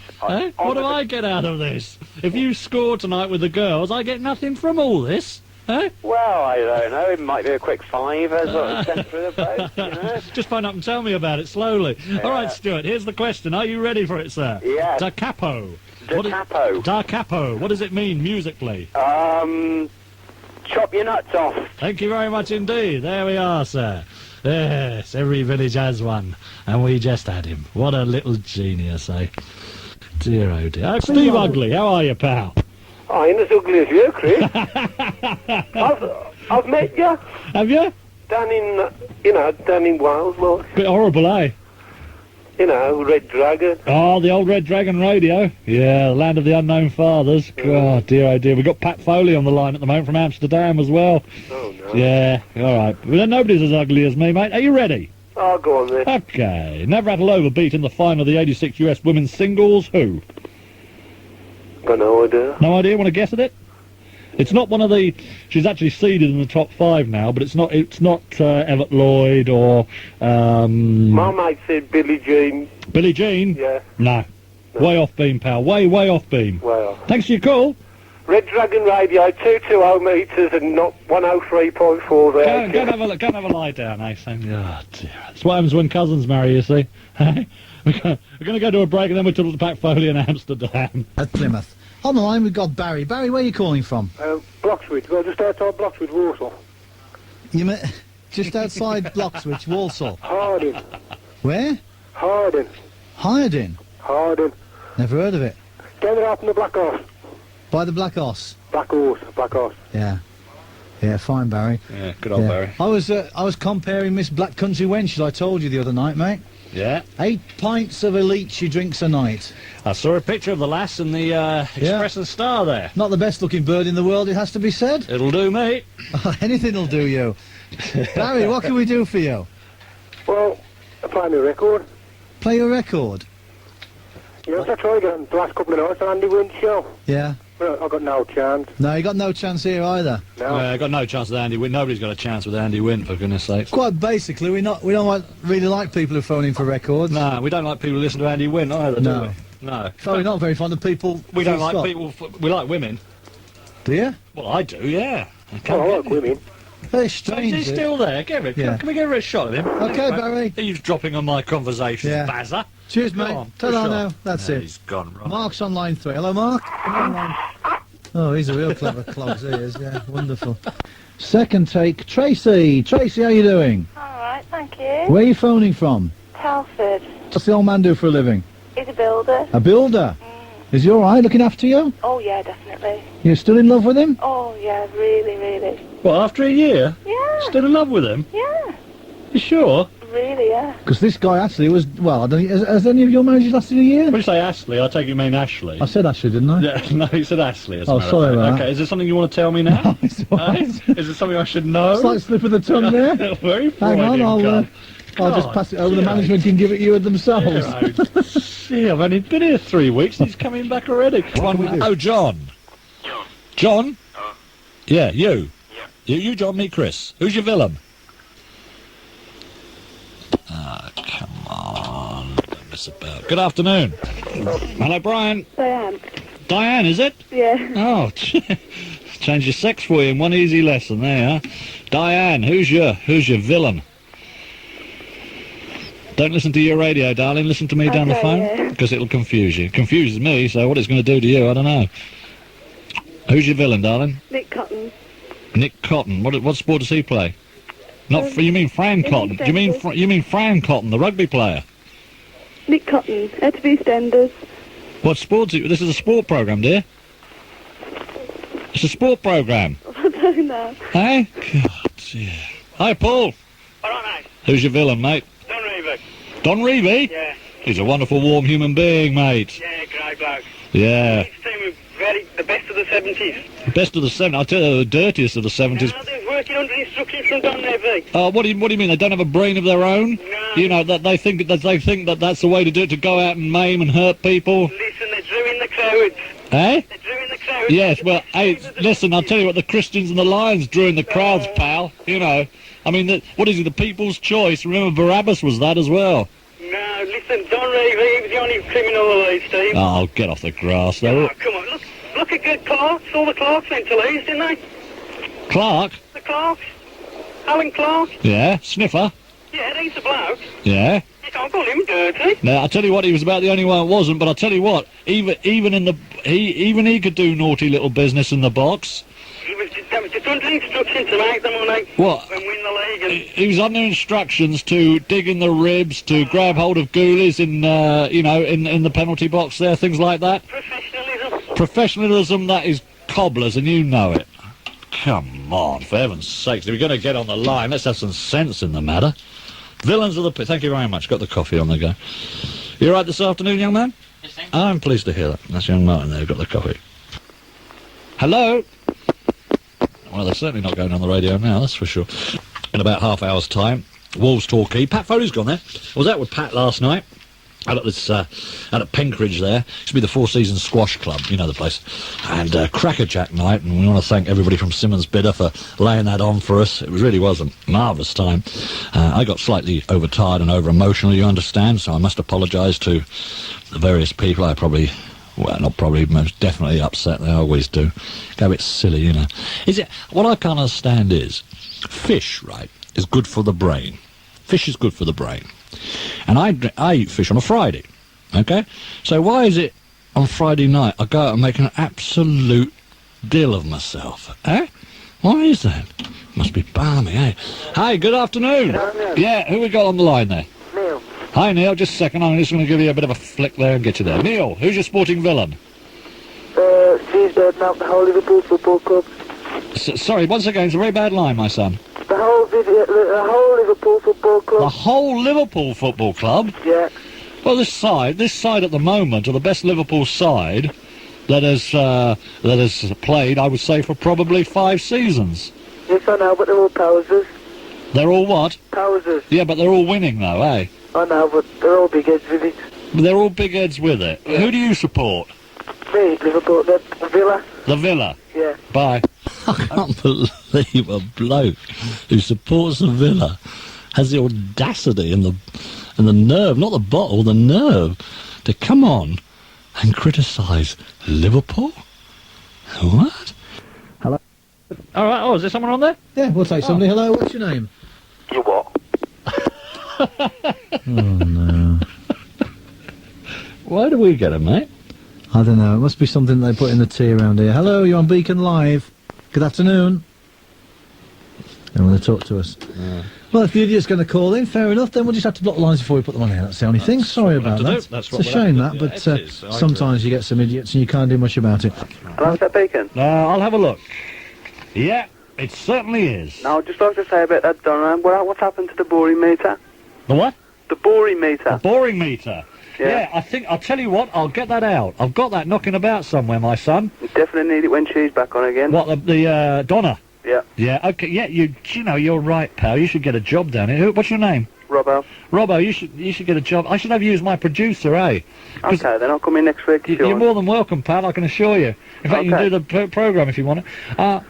What do I get out of this? If you score tonight with the girls, I get nothing from all this. Eh? Well, I don't know. It might be a quick 5 as sort of sent through the post, you know. Just phone up and tell me about it slowly. All right, Stuart, here's the question. Are you ready for it, sir? Yes. Da capo. Da capo. Da capo. What does it mean musically? Chop your nuts off. Thank you very much indeed. There we are, sir. Yes, every village has one. And we just had him. What a little genius, eh? Dear, oh dear. Steve Ugly, how are you, pal? I ain't as ugly as you, Chris. I've met you. Have you? Down in Wales, like. Bit horrible, eh? You know, Red Dragon. Oh, the old Red Dragon radio. Yeah, the land of the unknown fathers. God, dear, oh dear. We've got Pat Foley on the line at the moment from Amsterdam as well. Oh, no. Yeah, all right. Well, nobody's as ugly as me, mate. Are you ready? Oh, go on then. Okay. Never had a overbeat in the final of the 86 US women's singles. Who? Got no idea. No idea? Want to guess at it? It's not one of the... She's actually seeded in the top 5 now, but it's not Everett Lloyd or... My mate said Billie Jean. Billie Jean? Yeah. No. Way off beam, pal. Way off beam. Way off. Thanks for your call. Red Dragon Radio, 220 metres and not 103.4 there. Go and have a lie down, eh? Oh, dear. That's what happens when cousins marry, you see. We're going to go to a break and then we'll talk to Pat Foley in Amsterdam. At Plymouth. On the line we've got Barry. Barry, where are you calling from? Bloxwich. Well, just outside Bloxwich, Walsall. Just outside Bloxwich, Walsall. Harding. Where? Harding. Harding? Harding. Never heard of it. Down there up in the Black Horse. By the Black Horse? Black Horse. Yeah. Yeah, fine, Barry. Yeah, good old Barry. I was comparing Miss Black Country Wench, as I told you the other night, mate. Yeah. 8 pints of elite she drinks a night. I saw a picture of the lass in the Express and Star there. Not the best looking bird in the world, it has to be said. It'll do, mate. Anything'll do you. Barry, what can we do for you? Well, play me a record. Play your record? Yes, I tried again the last couple of nights on Andy Wynn's show. Yeah. Well, I got no chance. No, you got no chance here either. No. I got no chance with Andy Wynn. Nobody's got a chance with Andy Wynn, for goodness sake. Quite basically, we don't really like people who phone in for records. No, we don't like people who listen to Andy Wynn either, do we? No. So we're not very fond of people. We don't like people. We like women. Do you? Well, I do, yeah. I like women. Very strange. He's still there. Can we get a shot of him? Okay, Barry. He's dropping on my conversation, Bazza. Cheers, mate. Ta-da now. That's it. He's gone wrong. Mark's on line 3. Hello, Mark. Oh, he's a real clever clogs, he is. Yeah, wonderful. Second take, Tracy. Tracy, how you doing? All right, thank you. Where are you phoning from? Telford. What's the old man do for a living? He's a builder. A builder? Is he all right, looking after you? Oh, yeah, definitely. You're still in love with him? Oh, yeah, really, really. What, after a year? Yeah. Still in love with him? Yeah. You sure? Really, yeah. Because this guy Astley was, well, I don't, has any of your marriages lasted a year? When you say Astley, I take you mean Ashley. I said Ashley, didn't I? Yeah, no, you said Ashley. As a matter sorry of fact. about that. Okay, is there something you want to tell me now? No, it's all right. Is it something I should know? Slight slip of the tongue there. Very Hang on, I'll just pass it over. The management can give it you themselves. Yeah, I've only been here 3 weeks and he's coming back already. Oh, John. John? Yeah, you. Yeah. You, John, me, Chris. Who's your villain? Come on. Don't mess about. Good afternoon. Hello, Brian. Diane. Diane, is it? Yeah. Oh, change your sex for you in one easy lesson there, huh? Diane, who's your villain? Don't listen to your radio, darling. Listen to me down the phone, because it'll confuse you. It confuses me, so what it's going to do to you, I don't know. Who's your villain, darling? Nick Cotton. Nick Cotton. What sport does he play? You mean Fran Cotton? Do you mean Fran Cotton, the rugby player? Nick Cotton, out of EastEnders. What sports? This is a sport programme, dear. It's a sport programme. I don't know. Hey? God, yeah. Hi, Paul. All right, mate. Who's your villain, mate? Don Reevy. Don Reevy? Yeah. He's a wonderful, warm human being, mate. Yeah, great bloke. Yeah. His team was the best of the 70s. Best of the 70s. I'll tell you, the dirtiest of the 70s. No, they're working under instructions from Don Reevy. What do you mean? They don't have a brain of their own? No. You know, that they think that that's the way to do it, to go out and maim and hurt people? Listen, they're drawing the crowds. Eh? They're drawing the crowds. Yes, well, hey, listen, I'll tell you what, the Christians and the Lions drew in the crowds, pal. You know. I mean, what is it, the People's Choice? Remember, Barabbas was that as well. No, listen, Don Reevy, he was the only criminal of these teams. Oh, get off the grass. Oh, come on, look at good Clarks. All the Clarks went to Leeds, didn't they? Clark? The Clark? Alan Clark? Yeah. Sniffer? Yeah, he's a bloke. Yeah. You can't call him dirty. Now, I tell you what, he was about the only one that wasn't, but I tell you what, even he could do naughty little business in the box. He was just under instructions to make the money. What? And win the league. And He was under instructions to dig in the ribs, to grab hold of goalies in, in the penalty box there, things like that. professionalism. Professionalism, that is cobblers, and you know it. Come on, for heaven's sakes, if we're going to get on the line, let's have some sense in the matter. Villains of the pit. Thank you very much. Got the coffee on the go. You all right this afternoon, young man? Yes, thank I'm pleased to hear that. That's young Martin there, got the coffee. Hello? Well, they're certainly not going on the radio now, that's for sure. In about half hour's time, Wolves Torquay. Pat Foley's gone there. I was out with Pat last night. Out at this, out at Penkridge there. Used to be the Four Seasons Squash Club, you know the place. And crackerjack night, and we want to thank everybody from Simmons Bidder for laying that on for us. It really was a marvellous time. I got slightly overtired and over-emotional, you understand, so I must apologise to the various people. I probably, well, not probably, most definitely upset. They always do. Go a bit silly, you know. What I can't understand is, fish, right, is good for the brain. Fish is good for the brain. And I eat fish on a Friday, okay? So why is it on Friday night I go out and make an absolute deal of myself, eh? Why is that? Must be balmy, eh? Hi, good afternoon. Yeah, who we got on the line there? Neil. Hi, Neil, just a second, I'm just going to give you a bit of a flick there and get you there. Neil, who's your sporting villain? She's now the whole Liverpool Football Club. Sorry, once again, it's a very bad line, my son. The whole Liverpool Football Club. The whole Liverpool Football Club? Yeah. Well, this side at the moment are the best Liverpool side that has played, I would say, for probably 5 seasons. Yes, I know, but they're all posers. They're all what? Posers. Yeah, but they're all winning, though, eh? I know, but they're all big heads with it. They're all big heads with it. Yeah. Who do you support? Me, Liverpool, the Villa. The Villa? Yeah. Bye. I can't believe a bloke who supports the Villa has the audacity and the nerve, not the bottle, the nerve, to come on and criticise Liverpool? What? Hello? All right, is there someone on there? Yeah, we'll take somebody. Hello, what's your name? You what? Oh, no. Why do we get them, mate? I don't know. It must be something they put in the tea around here. Hello, you're on Beacon Live. Good afternoon. They want to talk to us. Yeah. Well, if the idiot's going to call in, fair enough, then we'll just have to block the lines before we put them on here. That's the only thing. Sorry about that. That's it's a shame that, but sometimes you get some idiots and you can't do much about it. Hello, is that Beacon? I'll have a look. Yeah, it certainly is. Now, I'd just like to say about that, Don, what's happened to the boring meter? The what? The boring meter. The boring meter. Yeah. I think, I'll tell you what, I'll get that out. I've got that knocking about somewhere, my son. You definitely need it when she's back on again. What, the Donna? Yeah. Yeah, okay, yeah, you know, you're right, pal. You should get a job down here. What's your name? Robbo. Robbo, you should get a job. I should have you as my producer, eh? Okay, then I'll come in next week if you You're want. more than welcome, pal, I can assure you. In fact, you can do the programme if you want it.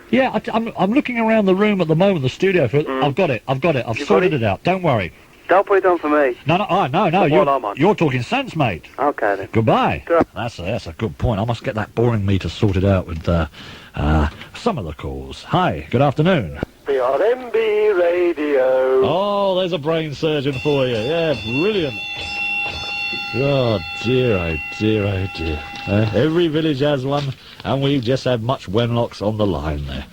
Yeah, I'm looking around the room at the moment, the studio. I've got it. I've sorted it out. Don't worry. Don't put it on for me. No, you're talking sense, mate. Okay, then. Goodbye. That's a good point. I must get that boring meter sorted out with some of the calls. Hi, good afternoon. BRMB Radio. Oh, there's a brain surgeon for you. Yeah, brilliant. Oh dear, oh dear, oh dear. Every village has one, and we've just had much Wenlocks on the line there.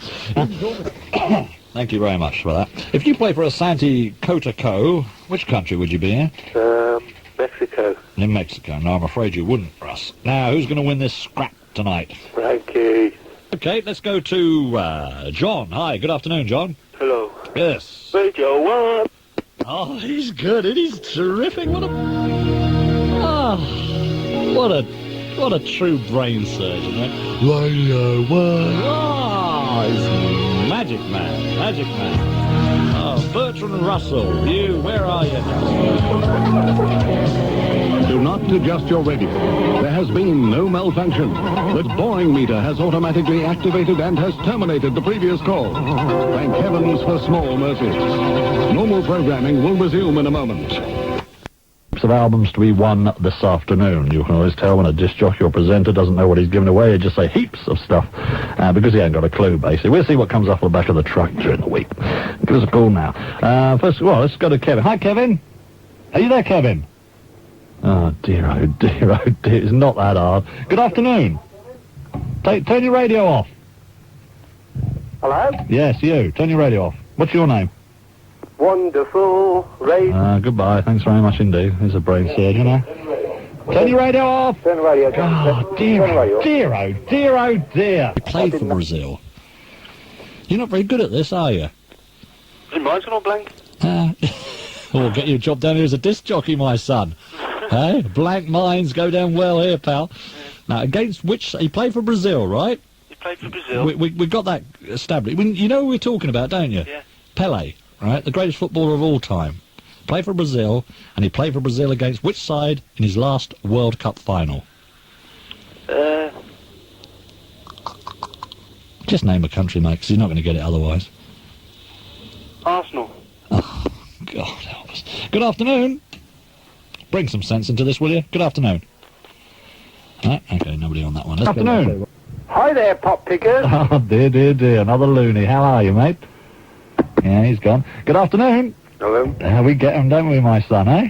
Thank you very much for that. If you play for Asante Kotoko, which country would you be in? Mexico. In Mexico. No, I'm afraid you wouldn't, Russ. Now, who's going to win this scrap tonight? Frankie. Okay, let's go to John. Hi, good afternoon, John. Hello. Yes. Radio 1. Oh, he's good. He's terrific. What a true brain surgeon, right? Radio 1. Oh, he's magic man. Magic man. Oh, Bertrand Russell, where are you now? Do not adjust your radio. There has been no malfunction. The boring meter has automatically activated and has terminated the previous call. Thank heavens for small mercies. Normal programming will resume in a moment. of albums to be won this afternoon. You can always tell when a disc jockey or presenter doesn't know what he's giving away. They just say heaps of stuff because he ain't got a clue, basically. We'll see what comes off the back of the truck during the week. Give us a call now. First of all, let's go to Kevin. Hi, Kevin. Are you there, Kevin? Oh, dear, oh, dear, oh, dear. It's not that hard. Good afternoon. Turn your radio off. Hello? Yes, you. Turn your radio off. What's your name? Wonderful radio. Goodbye. Thanks very much indeed. There's a brain surgeon, eh? Turn your radio off. Turn the radio off. Oh, dear, oh, dear, oh, dear, oh, dear. You played for Brazil. You're not very good at this, are you? Is mine's gone all blank? We'll get you a job down here as a disc jockey, my son. Hey, blank minds go down well here, pal. Now, against which... He played for Brazil, right? He played for Brazil? We got that established. You know who we're talking about, don't you? Yeah. Pelé, right? The greatest footballer of all time. Played for Brazil, and he played for Brazil against which side in his last World Cup final? Just name a country, mate, because you're not going to get it otherwise. Arsenal. Oh, God help us. Good afternoon. Bring some sense into this, will you? Good afternoon. Okay, nobody on that one. Good afternoon. Hi there, pop pickers. Oh, dear, dear, dear. Another loony. How are you, mate? Yeah, he's gone. Good afternoon. Hello. We get them, don't we, my son, eh?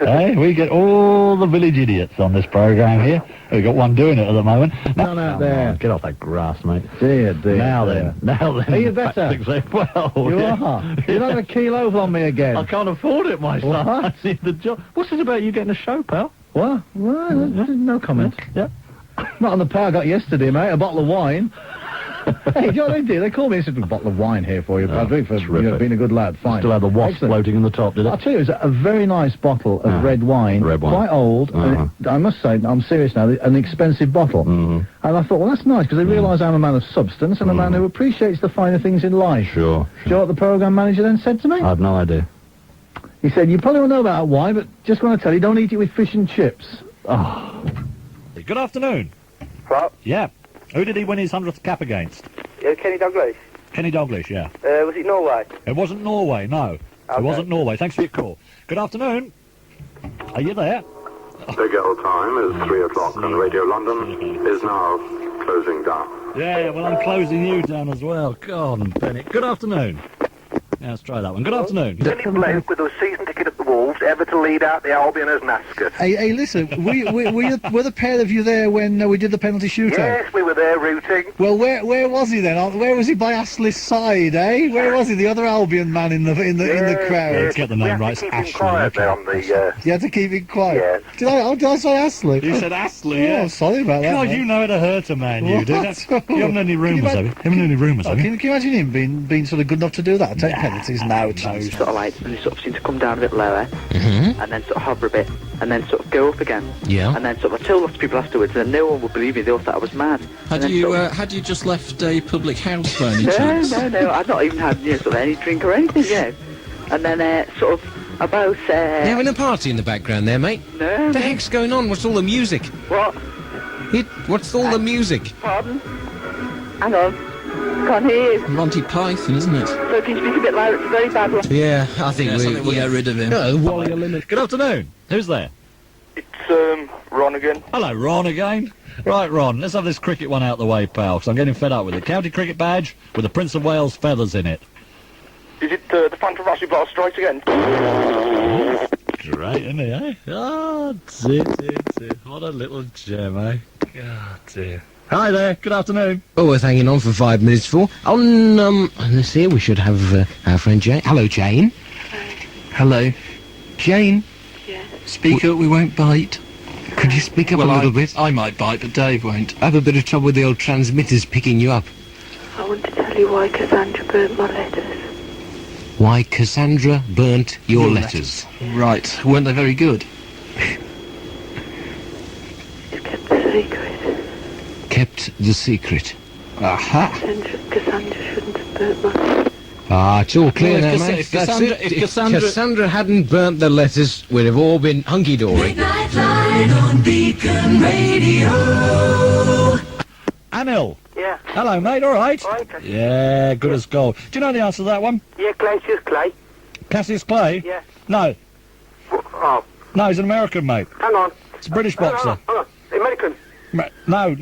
Hey, we get all the village idiots on this programme here. We've got one doing it at the moment. None out there. Get off that grass, mate. Dear, dear. Now dear. then. Are you better? Well, You yeah. are. You're not going to keel over on me again. I can't afford it, my son. What? I see the job. What's this about you getting a show, pal? What? Well, no comment. Yeah. Not on the pay I got yesterday, mate. A bottle of wine. Hey, do you know what they do? They call me and said, a bottle of wine here for you, Patrick, for being a good lad. Fine. Still had the wasp Excellent. floating in the top, did it? I'll tell you, it was a very nice bottle of red wine. Red wine. Quite old. And I must say, I'm serious now, an expensive bottle. And I thought, well, that's nice, because they realise I'm a man of substance and a man who appreciates the finer things in life. Sure. Do you know what the programme manager then said to me? I have no idea. He said, you probably won't know about wine, but just want to tell you, don't eat it with fish and chips. Oh. Good afternoon. What? Yeah. Who did he win his 100th cap against? Kenny Douglas. Kenny Douglas, yeah. Was it Norway? It wasn't Norway, no. It wasn't Norway. Thanks for your call. Good afternoon. Are you there? The girl time is 3 o'clock and Radio London is now closing down. Yeah, well, I'm closing you down as well. Go on, Bennett. Good afternoon. Yeah, let's try that one. Good afternoon. Any bloke with a season ticket at the Wolves ever to lead out the Albion as Nascar? Hey, listen, were the pair of you there when we did the penalty shootout? Yes, we were there rooting. Well, where was he then? Where was he by Astley's side, eh? Where was he? The other Albion man in the crowd. Let's get the name right. It's Ashley. Okay. You had to keep it quiet. Yeah. Did I say Astley? You said Astley, yeah. Oh, sorry about that. God, mate. you know how to hurt a man, you do. What? You haven't any rumours, have you? Haven't any rumours, have you? Can you imagine him being sort of good enough to do that? Take penalties? No chance. Sort of like, and they sort of seem to come down a bit lower, and then sort of hover a bit, and then sort of go up again. Yeah. And then sort of I told lots of people afterwards, and no one would believe me. They all thought I was mad. Had you just left a public house by any chance? No. I'd not even had sort of any drink or anything yet. And then sort of about. You having a party in the background there, mate? No. What the heck's going on? What's all the music? What? What's all the music? Pardon? Hang on. Can't hear you. Monty Python, isn't it? So can you speak a bit louder? It's a very bad one. Yeah, I think we'll get rid of him. No, Wally Limit. Good afternoon. Who's there? It's, Ron again. Hello, Ron again. Right, Ron, let's have this cricket one out the way, pal, because I'm getting fed up with it. County cricket badge with the Prince of Wales feathers in it. Is it the Phantom Rossi Blast strikes again? Great, isn't he, eh? Oh, dear. What a little gem, eh? Oh, dear. Hi there, good afternoon. Oh, we're hanging on for 5 minutes for. Let's see, we should have our friend Jane. Hello, Jane. Hello. Jane? Yeah. Speak up, we won't bite. Could you speak up a little bit? I might bite, but Dave won't. I have a bit of trouble with the old transmitters picking you up. I want to tell you why Cassandra burnt my letters. Why Cassandra burnt your letters. Right, weren't they very good? She's kept the secret. Kept the secret. Aha! Cassandra shouldn't have burnt my... Ah, it's all clear now, mate. If That's Cassandra- it. if Cassandra- Cassandra hadn't burnt the letters, we'd have all been hunky-dory. Midnight Line on Beacon Radio. Anil. Yeah. Hello, mate, all right? Yeah, good as gold. Do you know the answer to that one? Yeah, Glacius Clay. Cassius Clay? Yeah. No. Oh. No, he's an American, mate. Hang on. It's a British boxer. Hang on. American. No,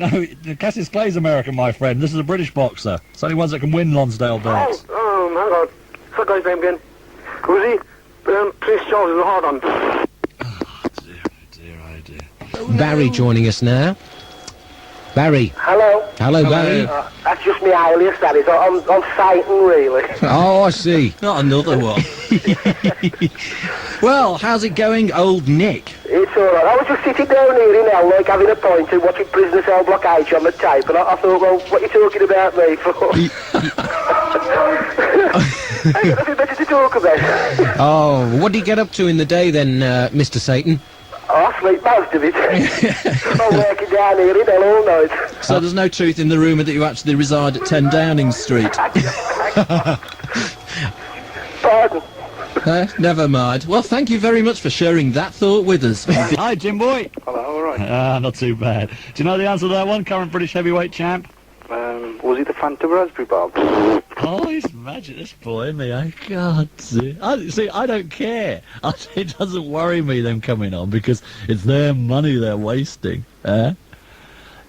Cassius Clay's American, my friend. This is a British boxer. It's only ones that can win Lonsdale belts. Hang on. What's that guy's name again? Who's he? Prince Charles is a hard on. Barry joining us now. Barry. Hello. Hello, Barry. That's just my alias, that is. I'm Satan, really. Oh, I see. Not another one. Well, how's it going, old Nick? It's alright. I was just sitting down here in hell, like having a pint and watching Prisoner Cell Block H on the tape, and I thought, well, what are you talking about me for? I've got nothing better to talk about. Oh, what do you get up to in the day then, Mr. Satan? I sleep most of it. I'm working down here in hell all night. So there's no truth in the rumour that you actually reside at 10 Downing Street? Pardon? Never mind. Well, thank you very much for sharing that thought with us. Hi, Jim boy. Hello, alright. Not too bad. Do you know the answer to that one? Current British heavyweight champ? Was he the Phantom Raspberry Bob? Oh, he's magic, this boy, isn't he? I can't see. I don't care. It doesn't worry me, them coming on, because it's their money they're wasting. You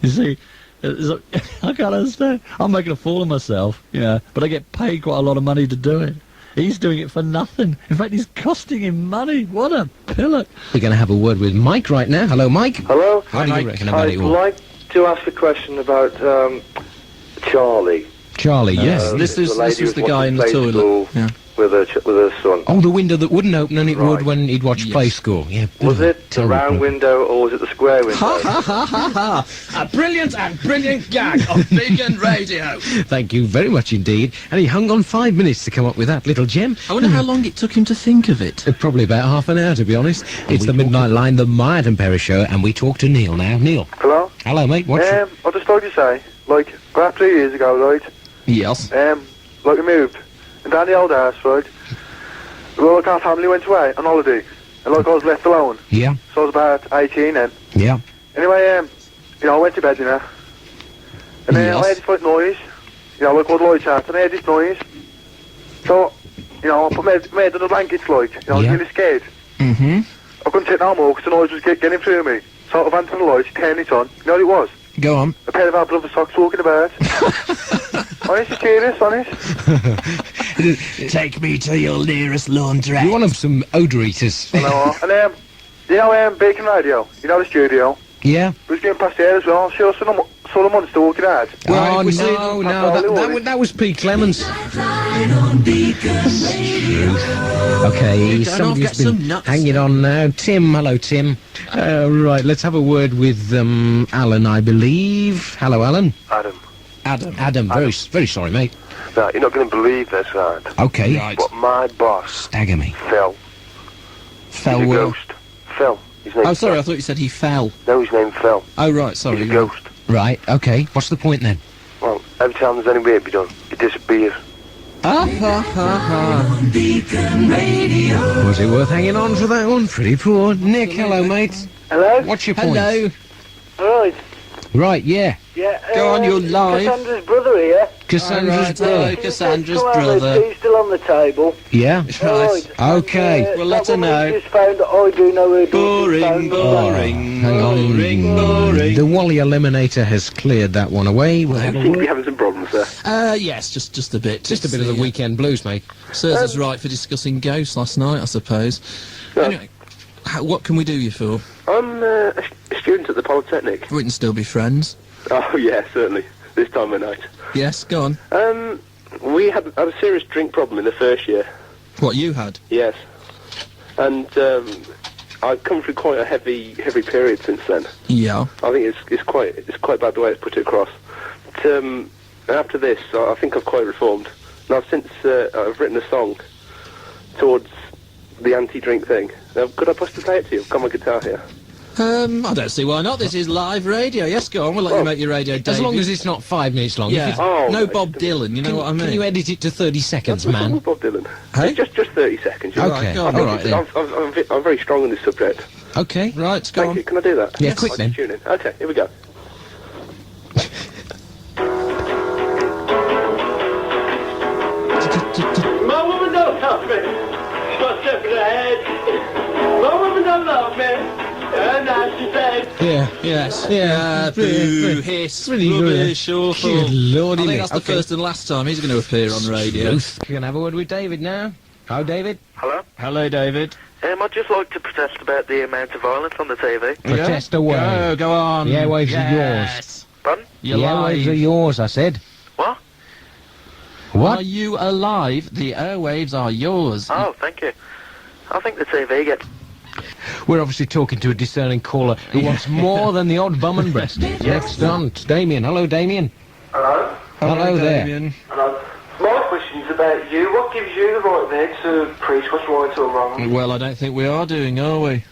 see, I can't understand. I'm making a fool of myself, but I get paid quite a lot of money to do it. He's doing it for nothing. In fact, he's costing him money. What a pillock. We're going to have a word with Mike right now. Hello, Mike. Hello. What do you reckon about it all? I'd like to ask a question about Charlie. Charlie, yes. This was the guy in the toilet. Yeah. With her son. Oh, the window that wouldn't open and it would when he'd watch Play School. Yeah. Was it the round window or was it the square window? Ha ha ha ha ha! A brilliant gag on Beacon Radio. Thank you very much indeed. And he hung on 5 minutes to come up with that little gem. I wonder how long it took him to think of it. Probably about half an hour, to be honest. It's the Midnight Line, the Myatt and Perry Show, and we talk to Neil now. Neil. Hello? Hello, mate. What's I just thought to say, like, about 3 years ago, right? Yes. Like, we moved. And down the old house, right? Well, like, our family went away on holiday. And, like, I was left alone. Yeah. So I was about 18 then. Yeah. Anyway, I went to bed, And then I heard this like noise. Like, all the lights out. And I heard this noise. So, I put my head on the blankets, like. I was really scared. Mm-hmm. I couldn't take no more because the noise was getting through me. So I ran to the lights, turned it on. You know what it was? Go on. A pair of our brother socks walking about. Honest, serious, honest. Take me to your nearest laundrette. You want them some odour eaters? I know. And Beacon Radio. You know the studio. Yeah. We was going past there as well. Sure, saw the monster walking out. Oh, no, that was Pete Clements. Okay, somebody's been hanging on now. Tim, hello, Tim. Right, let's have a word with Alan, I believe. Hello, Alan. Adam. Very sorry, mate. No, you're not going to believe this, right? Okay. Right. But my boss... Stagger me. Phil. Phil He's a ghost. Phil. His name's Oh, sorry, Phil. I thought you said he fell. No, his name's Phil. Oh, right, sorry. He's a ghost. Right, okay. What's the point then? Well, every time there's any work to be done, it disappears. Ha ha ha ha. Was it worth hanging on for that one? Pretty poor. Nick, hello, mate. Hello? What's your point? Hello. Right. Right, yeah. Yeah. Go on, you're live. Cassandra's brother here. Cassandra's brother. Cassandra's Come on, brother. there's tea still on the table. Yeah. Right. Okay. And, Well, let her that woman know. just found that I do know her Boring. Hang on. Boring. The Wally Eliminator has cleared that one away. We'll have a Seem to be word. having some problems there. Yes, just a bit. Just a bit of the weekend blues, mate. Serves us right for discussing ghosts last night, I suppose. Anyway, what can we do you for? I'm a student at the Polytechnic. We can still be friends. Oh, yeah, certainly. This time of night. Yes, go on. We had a serious drink problem in the first year. What, you had? Yes. And I've come through quite a heavy period since then. Yeah. I think it's quite bad the way it's put it across. But, after this, I think I've quite reformed. And I've since I've written a song towards the anti-drink thing. Now, could I possibly play it to you? I've got my guitar here. I don't see why not. This is live radio. Yes, go on. We'll let you make your radio, David. As long as it's not 5 minutes long. Yeah. Oh, no Bob Dylan, you know what I mean? Can you edit it to 30 seconds, What's wrong man? with Bob Dylan? Hey? Just 30 seconds. You know? Okay, go on. all right then. I'm very strong on this subject. Okay. Right, go Thank on. you. Can I do that? Yeah, quick then. Tune in. Okay, here we go. My woman don't help me. She's got separate head. My woman don't love me. And now she said, Yeah. Yes. Yeah. Boo, hiss, Really rubbish, awful. Good lordy I me. think that's the first and last time he's going to appear on radio. Ruth. We're going to have a word with David now. How, David? Hello? Hello, David. I'd just like to protest about the amount of violence on the TV. Protest away. Go on. The airwaves are yours. Pardon? The airwaves are yours, I said. What? What? Are you alive? The airwaves are yours. Oh, thank you. I think the TV gets... We're obviously talking to a discerning caller who wants more than the odd bum and breast. Next on, it's Damien. Hello, Damien. Hello? Hello there. Damien. Hello. My question's about you. What gives you the right there to preach what's right or wrong? Well, I don't think we are doing, are we?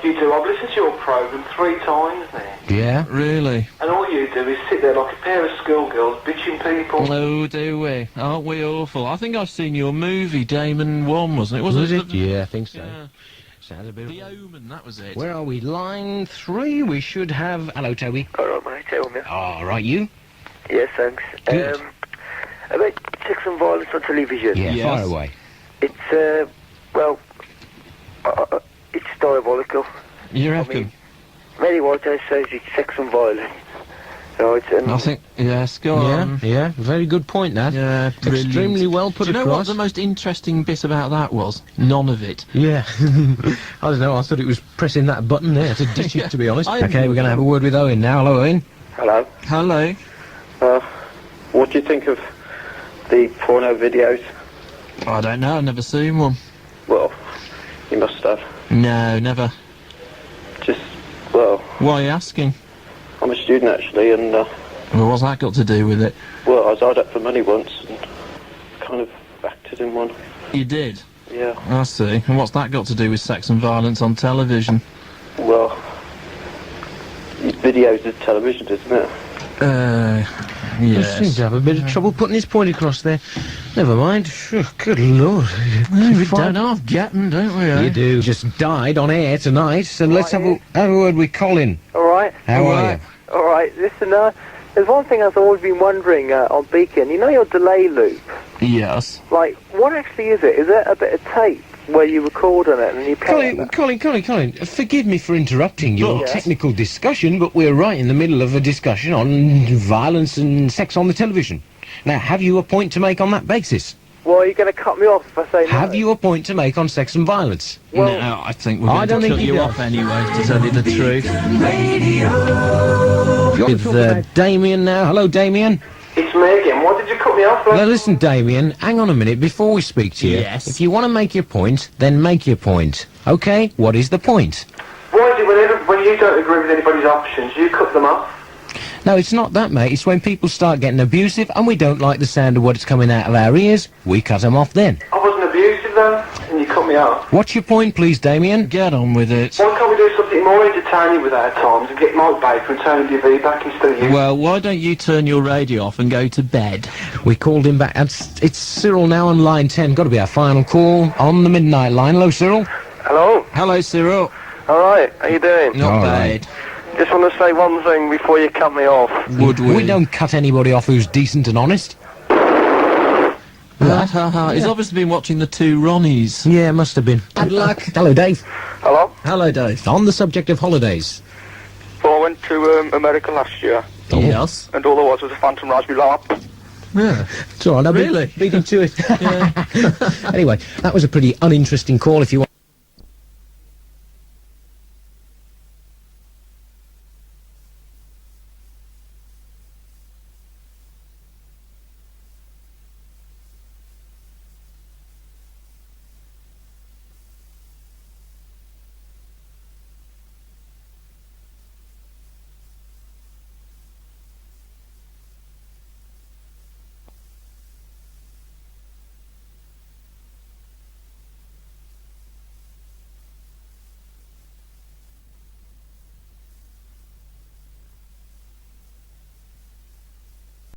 You do. I've listened to your programme 3 times now. Yeah? Really? And all you do is sit there like a pair of schoolgirls bitching people. Oh, do we? Aren't we awful? I think I've seen your movie, Damon 1, wasn't it? Was it? Yeah, I think so. Yeah. Sounds a bit... The Omen, that was it. Where are we? Line 3. We should have... Hello, Toby. Alright, mate, tell me. All right, you? Yes, thanks. Good. About sex and violence on television. Yeah, Yes. fire away. It's, it's diabolical. You I reckon? mean, Mary Whitehouse says it's sex and violence. Right, and I think, yes, go on. Yeah, very good point, that. Yeah, brilliant. Extremely well put Do you know across. what the most interesting bit about that was? None of it. Yeah. I don't know, I thought it was pressing that button there to ditch it, to be honest. Okay, we're going to have a word with Owen now. Hello, Owen. Hello. Hello. What do you think of the porno videos? I don't know, I've never seen one. Well, you must have. No, never. Just, well, Why are you asking? I'm a student actually, and, Well, what's that got to do with it? well, I was hired up for money once, and kind of acted in one. You did? Yeah. I see. And what's that got to do with sex and violence on television? Well, videos is television, isn't it? He Yes. seems to have a bit of trouble putting his point across there. Never mind. Phew, good lord. We don't half get 'em, don't we, eh? You do. Just died on air tonight, so let's have a word with Colin. Alright. How are you? Alright, listen, there's one thing I've always been wondering on Beacon. You know your delay loop? Yes. Like, what actually is it? Is it a bit of tape where you record on it and you play it? Colin, forgive me for interrupting your Yes. technical discussion, but we're right in the middle of a discussion on violence and sex on the television. Now, have you a point to make on that basis? Well, are you going to cut me off if I say no? Have you a point to make on sex and violence? Well, no, I think we're I going don't to think cut you you do. off anyway, to tell you the truth. With Damien now. Hello, Damien. It's me again. Why did you cut me off? Now listen, Damien, hang on a minute before we speak to you. Yes. If you want to make your point, then make your point. Okay? What is the point? Why do when you don't agree with anybody's options, you cut them off? No, it's not that, mate. It's when people start getting abusive and we don't like the sound of what's coming out of our ears, we cut them off then. I wasn't abusive then, and you cut me off. What's your point, please, Damien? Get on with it. Why can't we do something more entertaining with our times and get Mike Baker and Tony DV back instead of you? Well, why don't you turn your radio off and go to bed? We called him back. It's Cyril now on line 10. Got to be our final call on the midnight line. Hello, Cyril. Hello. Hello, Cyril. Alright, how you doing? Not All bad. Just want to say one thing before you cut me off. Would we? We don't cut anybody off who's decent and honest. He's obviously been watching the two Ronnies. Yeah, must have been. Good luck. Hello, Dave. Hello? Hello, Dave. On the subject of holidays. Well, I went to America last year, Yes. and all there was a phantom raspberry lamp. Yeah. It's all right. I'll Really? beat him to it. Anyway, that was a pretty uninteresting call if you want.